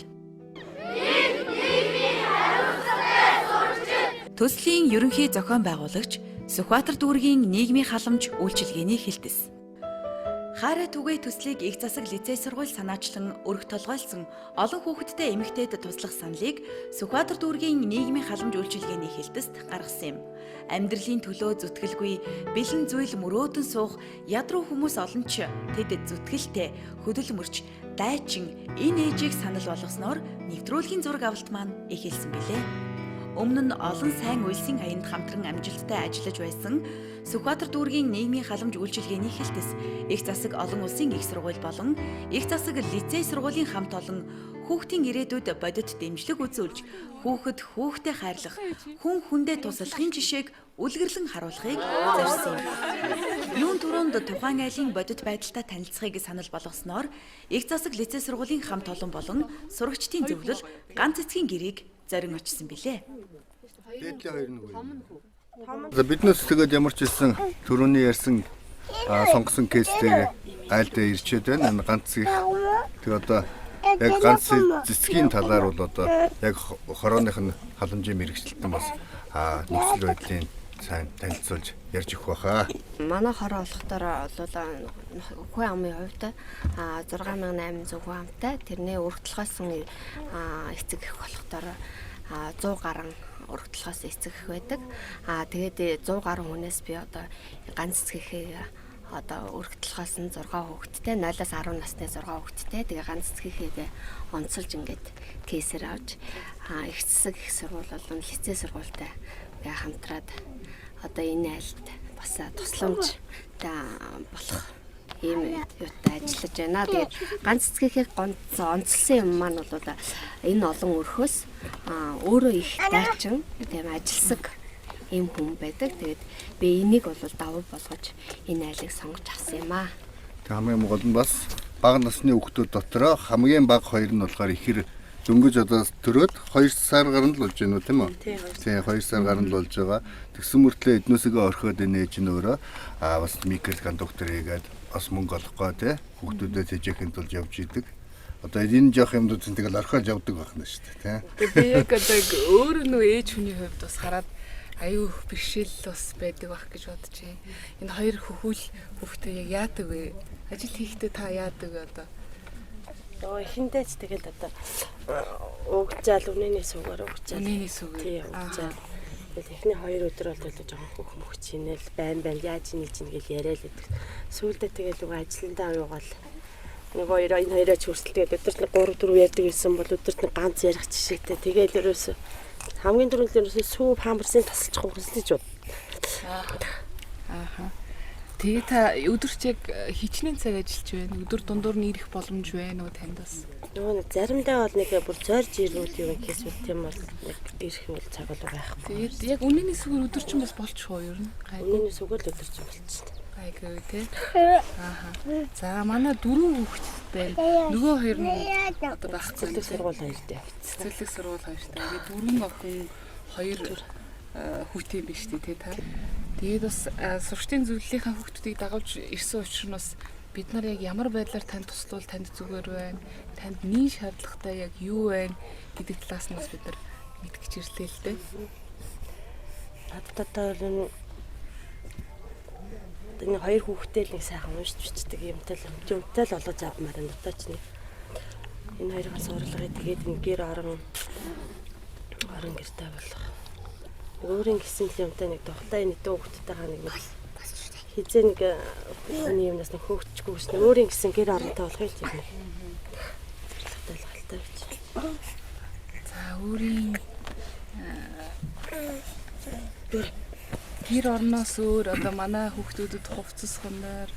Төслийн ерөнхий зохион байгуулагч Сүхбаатар дүүргийн нийгмийн халамж үйлчилгээний хэлтэс. Хайраа түгэй төслийг их засаг лицей сургууль санаачлан өргө толгойлсон олон хүүхэдтэй эмэгтэйд туслах саналыг Сүхбаатар дүүргийн нийгмийн халамж үйлчилгээний хэлтэст гаргасан юм. Амьдралын төлөө зүтгэлгүй бэлэн зүйл мөрөөдөн суух ядруу хүмүүс олон ч тэд зүтгэлтэй хөдөлмөрч дайчин энэ ээжийг санал болгосноор нэвтрүүлгийн зураг авалт маань эхэлсэн билээ. Өмнө нь олон сайн үйлсийн аянд хамтран амжилттай ажиллаж байсан Сүхбаатар дүүргийн нийгмийн халамж үйлчилгээний хэлтэс их засаг олон улсын их сургууль болон их засаг лицей сургуулийн хамт олон хүүхдийн ирээдүйд бодит дэмжлэг үзүүлж хүүхдэд хайрлах, хүн хүндээ туслахын жишээг үлгэрлэн харуулахыг зорьсон юм. Юун түрүүнд тухайн айлын бодит байдалтай танилцахыг санал болгосноор их засаг лицей сургуулийн хамт олон болон сурагчдын зөвлөл ганц эцгийн гэрийг зорин очсон билээ. Биднээс тэгээд ямар ч хэлсэн түрүүний ярьсан сонгосон кейстэй айлдаа ирчээд байна. Энэ ганц их тэг одоо яг ганц цэцгийн талаар бол одоо яг хорооных нь халамжийн мэрэгчлэлтэн бас нөхцөл байдлын сайн танилцуулж ярьж өгөх байхаа. Манай хороо болохдоор бол хүү амын хувьд 6800 хүү амтай тэрний өргөдлөхөөсөн эцэг их болохдоор 100 гаруй өргөдлөхөөс эцэг их байдаг. Тэгээд 100 гаруй хүнээс би одоо ганц эцэг одоо өргөдлөхөөс нь 6 хүүхэдтэй 0-10 насны 6 хүүхэдтэй тэгээ ганц эцэгийнхээ онцолж ингээд кейсээр авч их засаг их сургууль болон лицей сургуультай хамтраад одоо энэ айлд бас тусламж болох ийм юутай ажиллаж байна. Тэгээд ганц цэцгийнхээ онцлсан юм маань бол энэ олон өрхөөс өөрөө их дайчин тийм ажилсаг ийм хүн байдаг. Тэгээд би энийг бол давуу болгож энэ айлыг сонгож авсан юм аа. Тэг хамгийн гол нь бас бага насны хүүхдүүд дотроо хамгийн бага хоёр нь болохоор ихэр дөнгөж одоо төрөөд 2 сар гарна л болж байна уу тийм үү? Тийм 2 сар гарна л болж байгаа. Тэгсэн мөртлөө эднөөсөө орхиод энэ ээж нь өөрөө бас микрокондуктор хийгээд бас мөнгө олохгүй тий хүүхдүүдэд тэжээхэд болж явж идэг. Одоо энэ жоох юмнууд нь тэгэл орхиод явдаг байна шүү дээ тий. Би яг одоо өөрөө нөө ээж хүний хувьд бас хараад аюу бэрхшээл бас байдаг байх гэж бодож байна. Энэ хоёр хүүхдээ яг яадаг вэ? Ажил хийхдээ та яадаг вэ одоо? Эхэндээ ч тэгэл одоо угжаал үнэний суугаар угжаал. Үнэний сууг. Тийм угжаал. Тэгэл эхний 2 өдөр бол жоохон хөх чинэл байн яаж нэг чинь гэж яриад байдаг. Сүүлдээ тэгэл уг ажилландаа аюугаал. Нэг хоёроо энэ хоёроо ч хүртэл тэгээд өдөрт 3-4 ярьдаг гэсэн бол өдөрт нэг ганц ярих жишээтэй. Тэгэл ерөөсө хамгийн түрүүнд ерөөсө сүү памперсын тасалчих уу гэж бод. Ааха. Тэгээ та өдөрч яг хичнээн цаг ажиллаж байна. Өдөр дундуур нь ирэх боломж байна уу танд бас? Нөгөө заримдаа бол нэг бүр зорж ирүүл юм гэсэн тийм бол нэг ирэх юм бол цаг бол байхгүй. Тэгээд яг үнэний сүгээр өдөрчин бас болчихоо юу ер нь? Үнэний сүгээр л өдөрчин болчихсон. Айгүй тий. Ааха. За манай 4 хүүхэд байна. Нөгөө хоёр нь одоо багц цэцэрлэг сургууль хоёртай. Цэцэрлэг сургууль хоёртай. Тэгээд 4 охин 2 хүүтэй юм биш тий та. Тэгээд бас сургалтын зөвлөлийнхаа хүүхдүүдийг дагуулж ирсэн учраас нь бас бид нар яг ямар байдлаар танд туславал танд зүгээр байна. Танд нийт шаардлагатай яг юу байна гэдэг талаас нь бас бид нар мэдгэж ирлээ л дээ. Надад бол энэ хоёр хүүхдээ л нэг сайхан уншиж бичдэг юмтай л олгож авмаар энэ одоо ч нэг энэ хоёрын сурлагыг тэгээд энэ гэр орон гэртэй болох. Өөрийн гисэн юмтай нэг тогтой энэ дүү хүүхдтэйгаа нэг хизээ нэг хүний юмнаас нэг хөөгчгүйс нэг өөрийн гисэн гэр оронтой болох юм тийм. Зорилготой л галтай байж. За өөрийн гэр орноос өөр одоо манай хүүхдүүдэд хувцас хоноор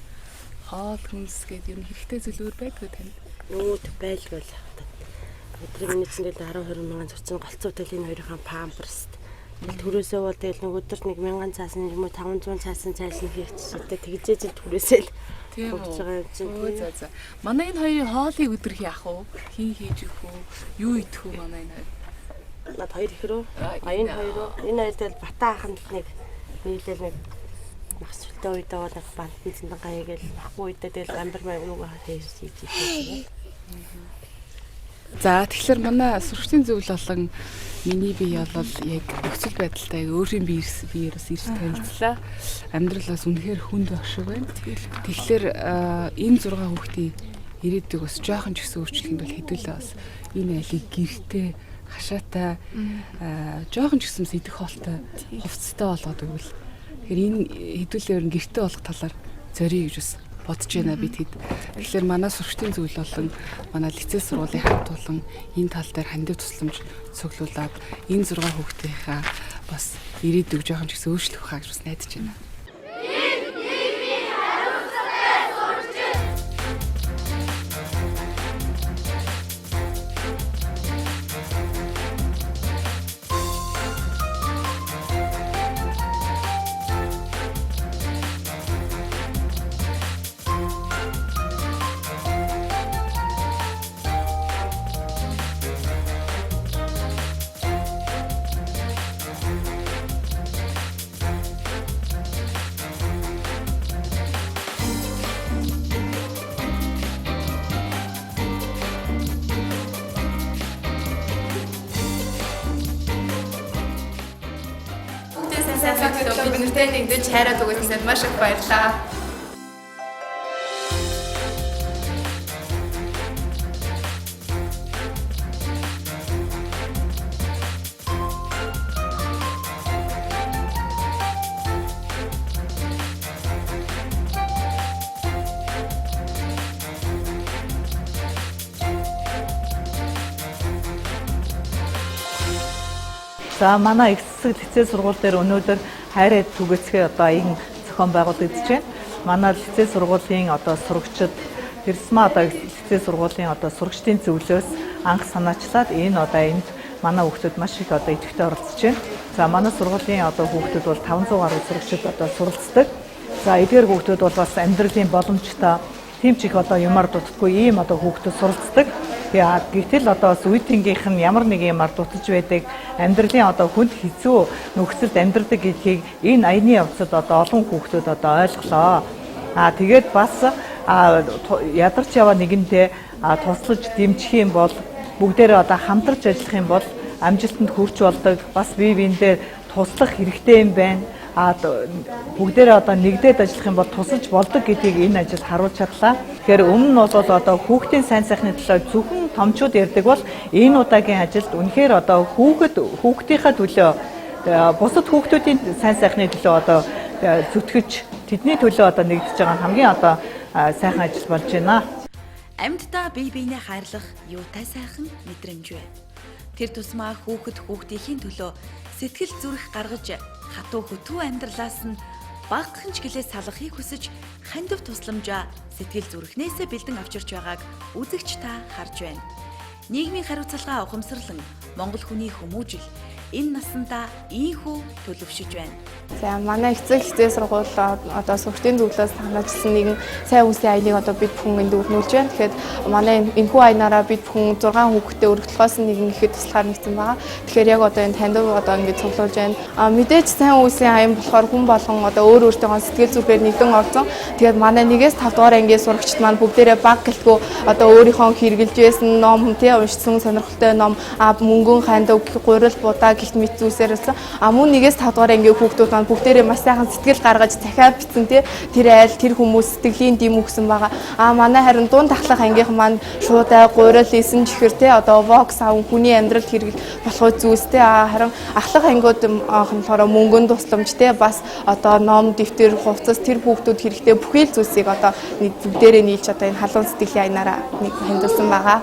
хоол хүнс гэдэг юм хэрэгтэй зүйлүүд байдгүй танд. Нүүд байлгүй л. Өдрийн миний чинь 10-20 мянган зурцсан голцоотой энэ хоёрын памперс. Тэгэл түрээсээ бол тэгэл нэг өдөрт 1000 цаасан юм уу 500 цаасан цаасан хийчихсэн. Тэгжээж түрээсээ л тийм үү. За. Манай энэ хоёрын хоолыг өдөр хийх үү? Хин хийж өгөх үү? Юу идэх үү манай энэ хоёр? Над хоёр их рүү. Энэ хоёр тэгэл бата аханд нэг нийлэл нэг махсултай үедээ бол нэг бантан цэндан гаягээл ахгүй үедээ тэгэл амбар маяг юугаа хийж. За тэгэхээр манай сургалтын зөвлөл болон миний бие бол яг нөхцөл байдалтай өөрийн биеэрээс ирж танилцлаа. Амьдралаас үнэхээр хүнд багшиг байна. Тэгэхээр энэ 6 хүүхдийн ирээдүйг бас жоохон ч гэсэн өөрчлөлтөнд бол хэдүүлээ бас энэ айлыг гэртээ хашаатай жоохон ч гэсэн идэх хоолтой хувцастай болгоод өгвөл тэгэхээр энэ хэдүүлээ гэртээ болох талаар зориё гэж бас бодож байна бид хэд. Тэгэхээр манай сургалтын зөвлөл болон манай лицей сургуулийн хамт олон энэ тал дээр хандив тусламж цуглуулад энэ 6 хүүхдийнхаа бас ирээдүйг жоохон ч гэсэн өөрчлөх хаа гэж бас найдаж байна. Биднэртэй нэгдэж хайраад өгөөсөнд маш их баярлалаа. За манай их засаг лицей сургууль дээр өнөөдөр хайраа түгэцгээ одоо энэ зохион байгуулагдаж байна. манай лицей сургуулийн одоо сурагчид Тэрсма одоо лицей сургуулийн одоо сурагчдын зөвлөөс анх санаачлаад энэ одоо энд манай хүүхдүүд маш их одоо идэвхтэй оролцож байна. За манай сургуулийн одоо хүүхдүүд бол 500 гаруй сурагчид одоо суралцдаг. За эдгээр хүүхдүүд бол бас амьдралын боломжтой тийм ч их одоо юмар дутдаггүй ийм одоо хүүхдүүд суралцдаг. Гэтэл одоо бас үеийнхнийх нь ямар нэг юмар дутаж байдаг амьдралын одоо хүнд хэцүү нөхцөлд амьдрдаг гэдгийг энэ аяны явцад одоо олон хүүхдүүд одоо ойлголоо. Тэгээд бас ядарч яваа нэгэнтэй туслаж дэмжих юм бол бүгдээрээ одоо хамтарч ажиллах юм бол амжилтанд хүрч болдог. Бас бие биендээ туслах хэрэгтэй юм байна. Бүгдээрээ одоо нэгдээд ажиллах юм бол тусалж болдог гэдгийг энэ ажил харуулж чадлаа. Тэгэхээр өмнө нь бол одоо хүүхдийн сайн сайхны төлөө зөвхөн томчууд ярьдаг бол энэ удаагийн ажилд үнэхээр одоо хүүхдийнхээ төлөө бусад хүүхдүүдийн сайн сайхны төлөө одоо зүтгэж тэдний төлөө одоо нэгдэж байгаа хамгийн одоо сайхан ажил болж байна. Амьддаа бие биенээ хайрлах юутай сайхан мэдрэмж вэ? Тэр тусмаа хүүхдийн төлөө сэтгэл зүрх гаргаж хатуу хөтүү амьдралаас нь багахан ч гэлээ салахыг хүсэж хандив тусламжаа сэтгэл зүрхнээсээ бэлдэн авчирч байгааг үзэгч та харж байна. Нийгмийн хариуцлага ухамсарлан Монгол хүний хүмүүжил энэ насандаа ийхүү төлөвшөж байна. За манай эцэг лицей сургууль одоо сургалтын зөвлөлөөс санаачсан нэгэн сайн үсгийн аяныг одоо бид бүхэн энд өрнүүлж байна. Тэгэхээр манай энэхүү аянаараа бид бүхэн 6 хүүхэдтэй өргөдлөхөөс нэгэн ихэд туслахаар нэгсэн байгаа. Тэгэхээр яг одоо энэ таньд одоо ингэж цуглуулж байна. Мэдээж сайн үсгийн аян болохоор хүн болгон одоо өөр өөртөө сэтгэл зүрхээр нэгдэн орсон. Тэгээд манай 1-5 дугаар ангийн сурагчид маань бүгдээрээ баг гэлтгүй одоо өөрийнхөө хэрэгжилж байсан ном уншсан сонирхолтой ном мөнгөн хандав гурил будаа гихт мэт зүйлсээр болсон. Мөн 1-5 дугаар ангийн хүүхдүүд маань бүгдээрээ маш сайхан сэтгэл гаргаж захиад бичсэн тэр айл тэр хүмүүс сэтгэлийн дэм өгсөн байгаа. Манай харин дунд ахлах ангийнхан маань шуудаа гурил эсэн чихэр одоо вокс хүний амьдралд хэрэгэл болох зүйлс харин ахлах ангиуд болохоор мөнгөн тусламж бас одоо ном дэвтэр хувцас тэр хүүхдүүд хэрэгтэй бүхий л зүйлсийг одоо бүгдээрээ нийлж одоо энэ халуун сэтгэлийн аянаараа нэг хандуулсан байгаа.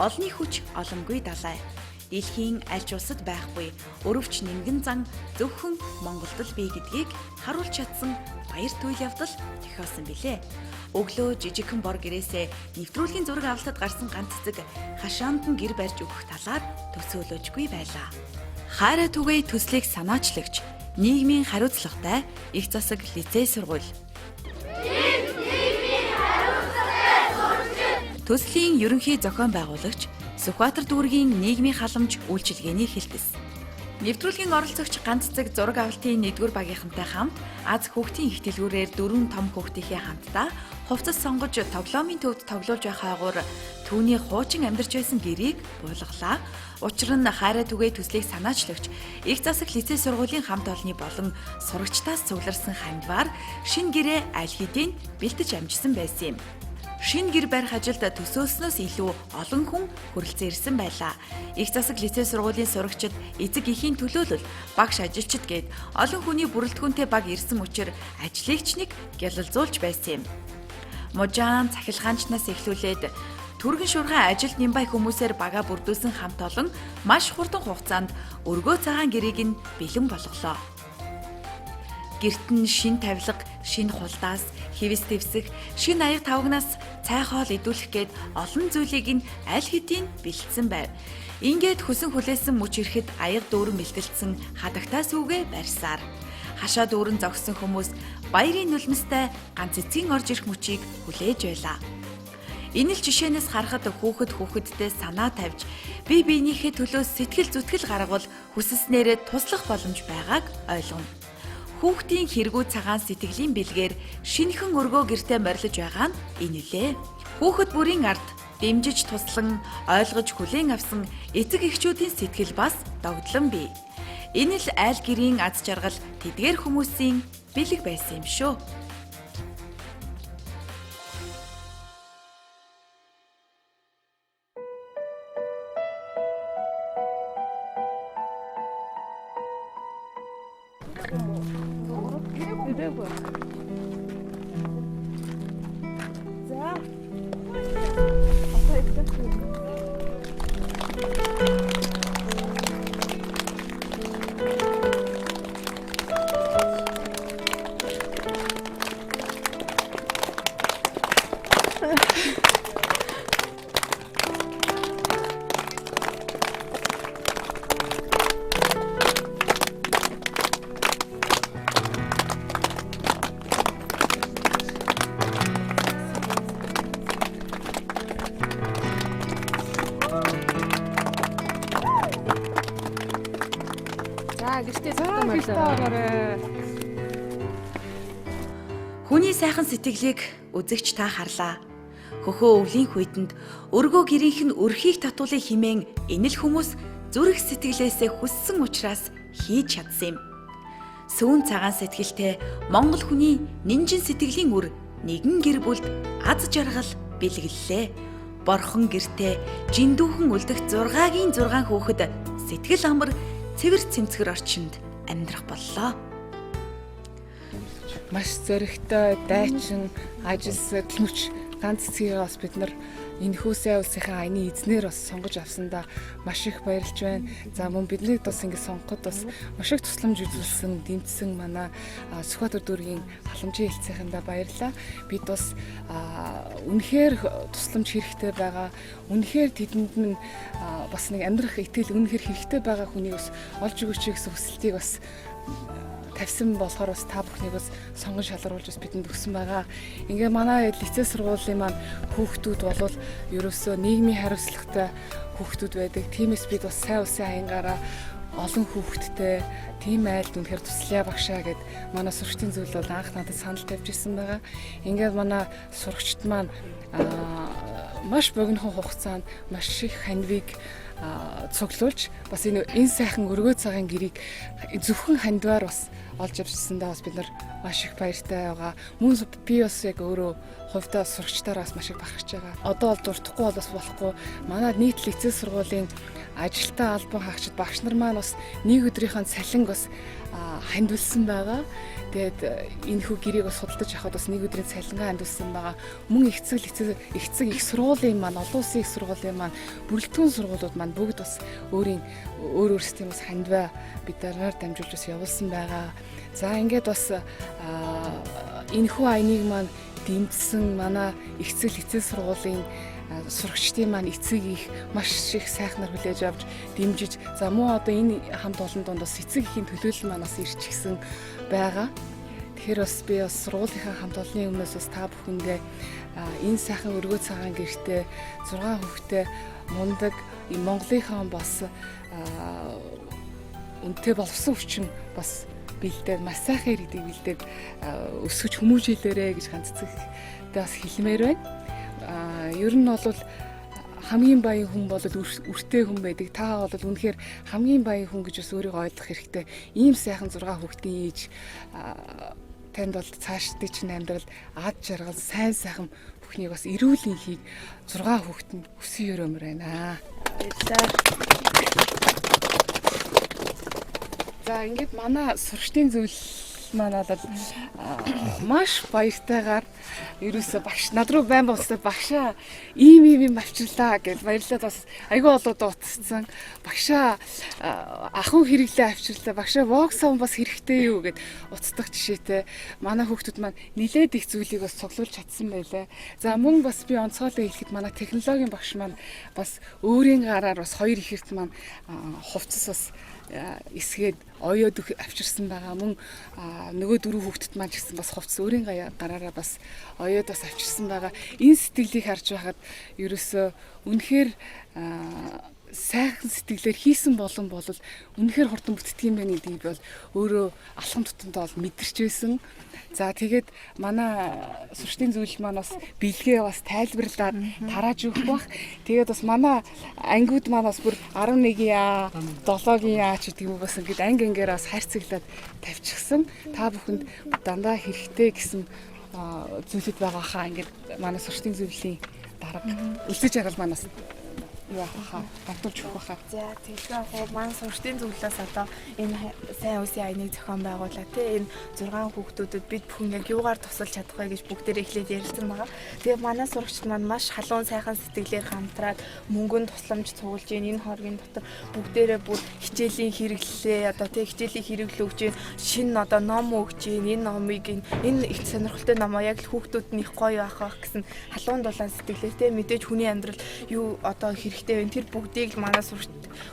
Олонний хүч олонгүй далай. Дэлхийн аль ч улсад байхгүй өрөвч нингэн зан зөвхөн Монголд л бий гэдгийг харуулж чадсан баяр туйл явдал тохиолсон билээ. Өглөө жижигхэн бор гэрээсээ нэвтрүүлгийн зураг авалтад гарсан ганц цэцэг хашаанд нь гэр барьж өгөх талаар төсөөлөжгүй байлаа. Хайраа түгэй төслийг санаачлагч нийгмийн хариуцлагатай их засаг лицей сургууль. Төслийн ерөнхий зохион байгуулагч Сүхбаатар дүүргийн нийгмийн халамж үйлчилгээний хэлтэс. Нэвтрүүлгийн оролцогч ганц цэг зураг авалтын 1-р багийнхантай хамт аз хүүхдийн их дэлгүүрээр 4 том хүүхдийнхээ хамтдаа хувцас сонгож тоглоомын төвд тоглуулж байхаагүйр түүний хуучин амьдарч байсан гэрийг буулгалаа. Учир нь хайраа түгэй төслийг санаачлагч их засаг лицей сургуулийн хамт олонний болон сурагчдаас цугларсан хандваар шинэ гэрээ аль хэдийн бэлтэж амжсан байсан юм. Шинэ гэр барих ажилд төсөөлснөөс илүү олон хүн хүрэлцэн ирсэн байлаа. Их засаг лицей сургуулийн сурагчид эцэг эхийн төлөөлөл багш ажилчид гээд олон хүний бүрэлдэхүүнтэй баг ирсэн учраас ажлыг ч нэг гялалзуулж байсан юм. Мужаан цахилгаанчнаас эхлүүлээд түргэн шуурхай ажилд нямбай хүмүүсээр бага бүрдүүлсэн хамт олон маш хурдан хугацаанд өргөө цагаан гэрээг нь бэлэн болголоо. Гэрт нь шин тавилга, шин хулдаас, хэвс дэвсэх, шин аяг тавгнаас цай хоол идүүлэх гээд олон зүйлийг нь аль хэдийн бэлдсэн байв. Ингээд хөсөн хүлээсэн мөч ирэхэд аяг дүүрэн бэлтэлсэн хадагтаа сүүгээ барьсаар. Хашаа дүүрэн зогссон хүмүүс баярын нулимстай ганц эцгийн орж ирэх мөчийг хүлээж байлаа. Энэ л жишээнээс харахад хүүхэдтэй санаа тавьж бие биенийхээ төлөө сэтгэл зүтгэл гаргавал хүсснээрээ туслах боломж байгааг ойлгоно. Хүүхдийн хэрэгүү цагаан сэтгэлийн бэлгээр шинэхэн өргөө гэртээ морилж байгаа нь энэ лээ. Хүүхэд бүрийн ард дэмжиж туслан ойлгож хүлээн авсан эцэг эхчүүдийн сэтгэл бас догдлон бий. Энэ л айл гэрийн аз жаргал тэдгээр хүмүүсийн бэлэг байсан юм шүү. гэртээ цагтаа морилоо. Хүний сайхан сэтгэлийг үзэгч та харлаа. Хөхөө өвлийн хүйтэнд өргөө гэрийнх нь өрхийг татуулах химэн энэ л хүмүүс зүрх сэтгэлээсээ хүссэн учраас хийж чадсан юм. Сүүн цагаан сэтгэлтэй Монгол хүний нинжин сэтгэлийн үр нэгэн гэр бүлд аз жаргал бэлгэллээ. Борхон гэртээ жиндүүхэн үлдэх 6-гийн 6 хүүхэд сэтгэл амар цэвэр цэмцгэр орчинд амьдрах боллоо. Маш зөрөгтэй, дайчин, ажилсаг, мөч ганц цэцгийг бас бид нар энэхүү сайн улсынхаа айны эзнэр бас сонгож авсандаа маш их баярлж байна. За мөн биднийг бас ингэ сонгоход бас маш их тусламж үзүүлсэн, дэмжсэн манай Сүхбаатар дүүргийн халамжийн хэлтсийнхандаа баярлалаа. Бид бас үнэхээр тусламж хэрэгтэй байгаа. Үнэхээр тэдэнд нь бас нэг амьдрах итгэл үнэхээр хэрэгтэй байгаа хүнийг бас олж өгөөч гэсэн хүсэлтийг бас тавьсан болохоор бас та бүхнийг бас сонгон шалгаруулж бас бидэнд өгсөн байгаа. Ингээ манай лицей сургуулийн маань хүүхдүүд болвол ерөөсөө нийгмийн хариуцлагатай хүүхдүүд байдаг. Тиймээс бид бас сайн улсын аянгаараа олон хүүхэдтэй тийм айлд үнэхээр туслая багшаа гэд манай сурагчдын зөвлөл бол анх надад санал тавьж ирсэн байгаа. Ингээд манай сурагчид маань маш богинохон хугацаанд маш их хандвийг цуглуулж бас энэ сайхан өргөө цагаан гэрийг зөвхөн хандваар бас олж авчихсандаа бас бид нар маш их баяртай байгаа. Мөн би бас яг өөрөө хувьдаа сурагчдаараас маш их бахархаж байгаа. Одоо бол дуртахгүй бол бас болохгүй. Манай нийт лицей сургуулийн ажилтаа албан хаагчид багш нар маань бас нэг өдрийнхөө цалин бас хандвалсан байгаа. Тэгээд энэхүү гэрийг бас худалдаж авахд бас нэг өдрийн цалингаа хандвалсан байгаа. Мөн эцэг их сургуулийн маань олон улсын их сургуулийн маань бүрэлдэхүүн сургуулиуд маань бүгд бас өөр өөрсдийн бас хандваа бидээр дамжуулж бас явуулсан байгаа. За ингээд бас энэхүү айныг маань дэмжсэн манай эцэг лицей сургуулийн сурагчдын маань эцэг их маш их сайхнаар хүлээж авч дэмжиж за мөн одоо энэ хамт олон донд бас эцэг ихийн төлөөлөл маань бас ирчихсэн байгаа. Тэгэхээр бас би бас сургуулийнхаа хамт олонны өмнөөс бас та бүхэндээ энэ сайхан өргөө цагаан гэртээ 6 хүүхэдтэй мундаг Монголынхаа бас үнэтэй боловсон хүчин бас бэлдээд маш сайхан иргэдийг бэлдээд өсгөж хүмүүжүүлээрэ гэж ганц цэгтэй бас хэлмээр байна. Ер нь бол хамгийн баян хүн бол үртэй хүн байдаг. Та бол үнэхээр хамгийн баян хүн гэж бас өөрийгөө ойлгох хэрэгтэй. Ийм сайхан 6 хүүхдийн ээж танд бол цаашдын чинь амьдрал ад жаргал сайн сайхан бүхнийг бас эрүүл инхийг 6 хүүхдэнд өсөн өрөмөр байна. За ингээд манай сурагчдын зөвлөл маань бол маш баяртайгаар ерөөсө багш над руу байн болсоо багшаа ийм авчирлаа гэж баярлаад бас айгүй болоо дуудсан. Багшаа ахын хэрэглээ авчирлаа. Багшаа воксом бас хэрэгтэй юу гэд уцдаг жишээтэй манай хүүхдүүд маань нилээд их зүйлийг бас цуглуулж чадсан байлаа. За мөн бас би онцгойлоо хэлэхэд манай технологийн багш маань бас өөрийн гараар бас хоёр ихэрт маань хувцас бас эсгээд оёод авчирсан байгаа. Мөн нөгөө дөрөв хүүхдэд маань ч гэсэн бас хувцас өөрийн гараараа бас оёод бас авчирсан байгаа. Энэ сэтгэлийг харж байхад ерөөсөө үнэхээр сайхан сэтгэлээр хийсэн болон бол үнэхээр хурдан бүтдэх юм байна гэдгийг бол өөрөө алхам тутамдаа бол мэдэрч байсан. За тэгээд манай сурчдын зөвлөл маань бас бэлгээ бас тайлбарлаад тарааж өгөх бах. Тэгээд бас манай ангиуд маань бас бүр 11-ийн 7-гийн ч гэдэг юм бас ингээд ангиангаараа бас хайрцаглаад тавьчихсан. Та бүхэнд дандаа хэрэгтэй гэсэн зүйлүүд байгаа хаа ингээд манай сурчдын зөвлөлийн дарга үлдэж байгаа маань бас юу ахаа батулж өгөх баха. За тэгэхээр маань сурчдын зөвлөлөөс одоо энэ сайн үсийн айныг зохион байгууллаа тий энэ 6 хүүхдүүдэд бид бүхэн яг юугаар тусалж чадах вэ гэж бүгдээрээ эхлээд ярилцсан байгаа. Тэгээ манай сурагчид маань маш халуун сайхан сэтгэлээр хамтраад мөнгөнд тусламж цугулж энэ хоорогийн дотор бүгдээрээ бүр хичээлийн хэрэглээ одоо тий хичээлийн хэрэглээ өгч шинэ одоо ном өгч энэ номыг энэ их сонирхолтой номоо яг хүүхдүүд нь их гоё авах гэсэн халуун дулаан сэтгэлээр тий мэдээж хүний амьдрал юу одоо эмэгтэй байна. Тэр бүгдийг л манай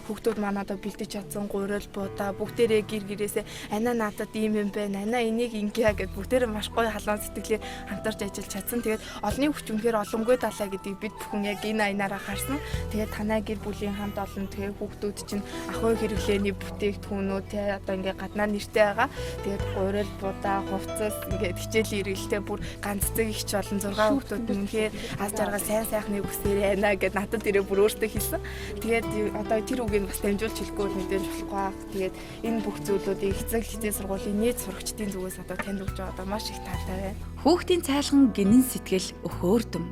хүүхдүүд манай одоо бэлдэж чадсан гурил буудаа бүгдээрээ гэр гэрээсээ анаа надад ийм юм байна. Анаа энийг ингэя гэд бүгдээрээ маш гоё халуун сэтгэлээр хамтарч ажиллаж чадсан. Тэгээд олонний хүч үнэхээр олонгүй далаа гэдгийг бид бүхэн яг энэ аянаараа харсан. Тэгээд танай гэр бүлийн хамт олон тэгээд хүүхдүүд чинь ах үй хэрэглээний бүтээгдэхүүнүүд те одоо ингээ гаднаа нэртэй байгаа. Тэгээд гурил буудаа хувцас ингээ хичээл ирэлтээ бүр ганц цэг ихч олон 6 хүүхдүүд үнэхээр аз жаргал сайн сайхныг үсээрээ байна гэд надад ирээ бүр өөртөө хэлсэн. Тэгээд одоо тэр үгийг бас дамжуулж хэлэхгүй мэдээж болохгүй баг. Тэгээд энэ бүх зүйлүүдийг эцэг хичээл сургуулийн нийт сурагчдын зүгээс одоо танд өгч байгаа одоо маш их таатай байна. Хүүхдийн цайлган гинэн сэтгэл өхөөрдөм.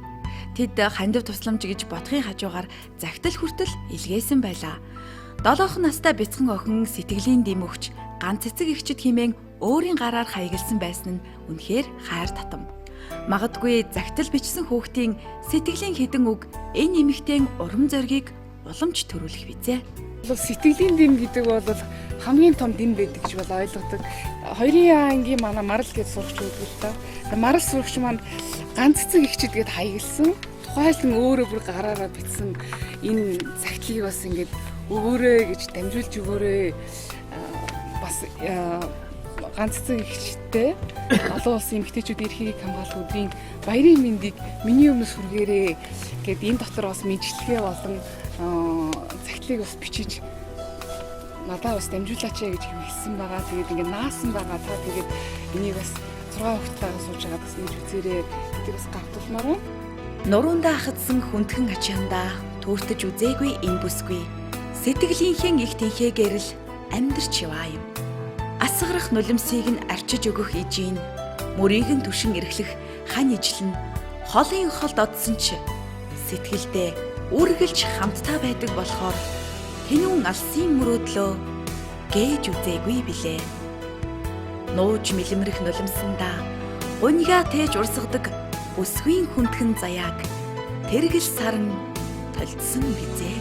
Тэд хандив тусламж гэж бодохын хажуугаар загтал хүртэл илгээсэн байлаа. 7 настай бяцхан охин сэтгэлийн дэм өгч ганц эцэг эхчэд хэмээн өөрийн гараар хаягалсан байсан нь үнэхээр хайр татам. Магадгүй загтал бичсэн хүүхдийн сэтгэлийн хэдэн үг энэ эмэгтэйн урам зоригийг уламж төрүүлэх бизээ. Сэтгэлийн дэм гэдэг бол хамгийн том дэм байдаг гэж бол ойлгодог. 2 ангийн манай Марал гэж сурагч байдаг л та. Марал сурагч маань ганц эцэг эхчэд гээд хаягалсан. Тухайлан өөрөө бүр гараараа бичсэн энэ загтлыг бас ингээд өгөөрэй гэж дамжуулж өгөөрэй. Бас ганц эцэг эхчтэй олон улсын эмэгтэйчүүд эрхийг хамгаалах өдрийн баярын мэндийг миний өмнөс хүргээрэй гэд энэ дотор бас мэдлэгээ болон загтлыг бас бичиж надад бас дамжуулаач гэж хэлсэн байгаа. Тэгээд ингээд наасан байгаа. Та тэгээд энийг бас 6 хүүхдтэйгээ сууж байгаа бас нэг үзээрэй гэдэг бас гавталмаар байна. Нуруундаа хатсан хүндхэн ачаандаа төөртөж үзээгүй энэ бүсгүй. Сэтгэлийнхээ их тэнхээгээр л амьдрч яваа юм. Асгарах нулимсыг нь арчиж өгөх ижийн мөрийг нь түшин эрхлэх хань ижил нь холын холд одсон ч сэтгэлдээ үргэлж хамтдаа байдаг болохоор тэнүүн алсын мөрөөдлөө гээж үзээгүй билээ. Нууж мэлэмрэх нулимсандаа гуньгаа тээж урсгадаг өсвийн хүндхэн заяаг тэргэл сарн толдсон бизээ.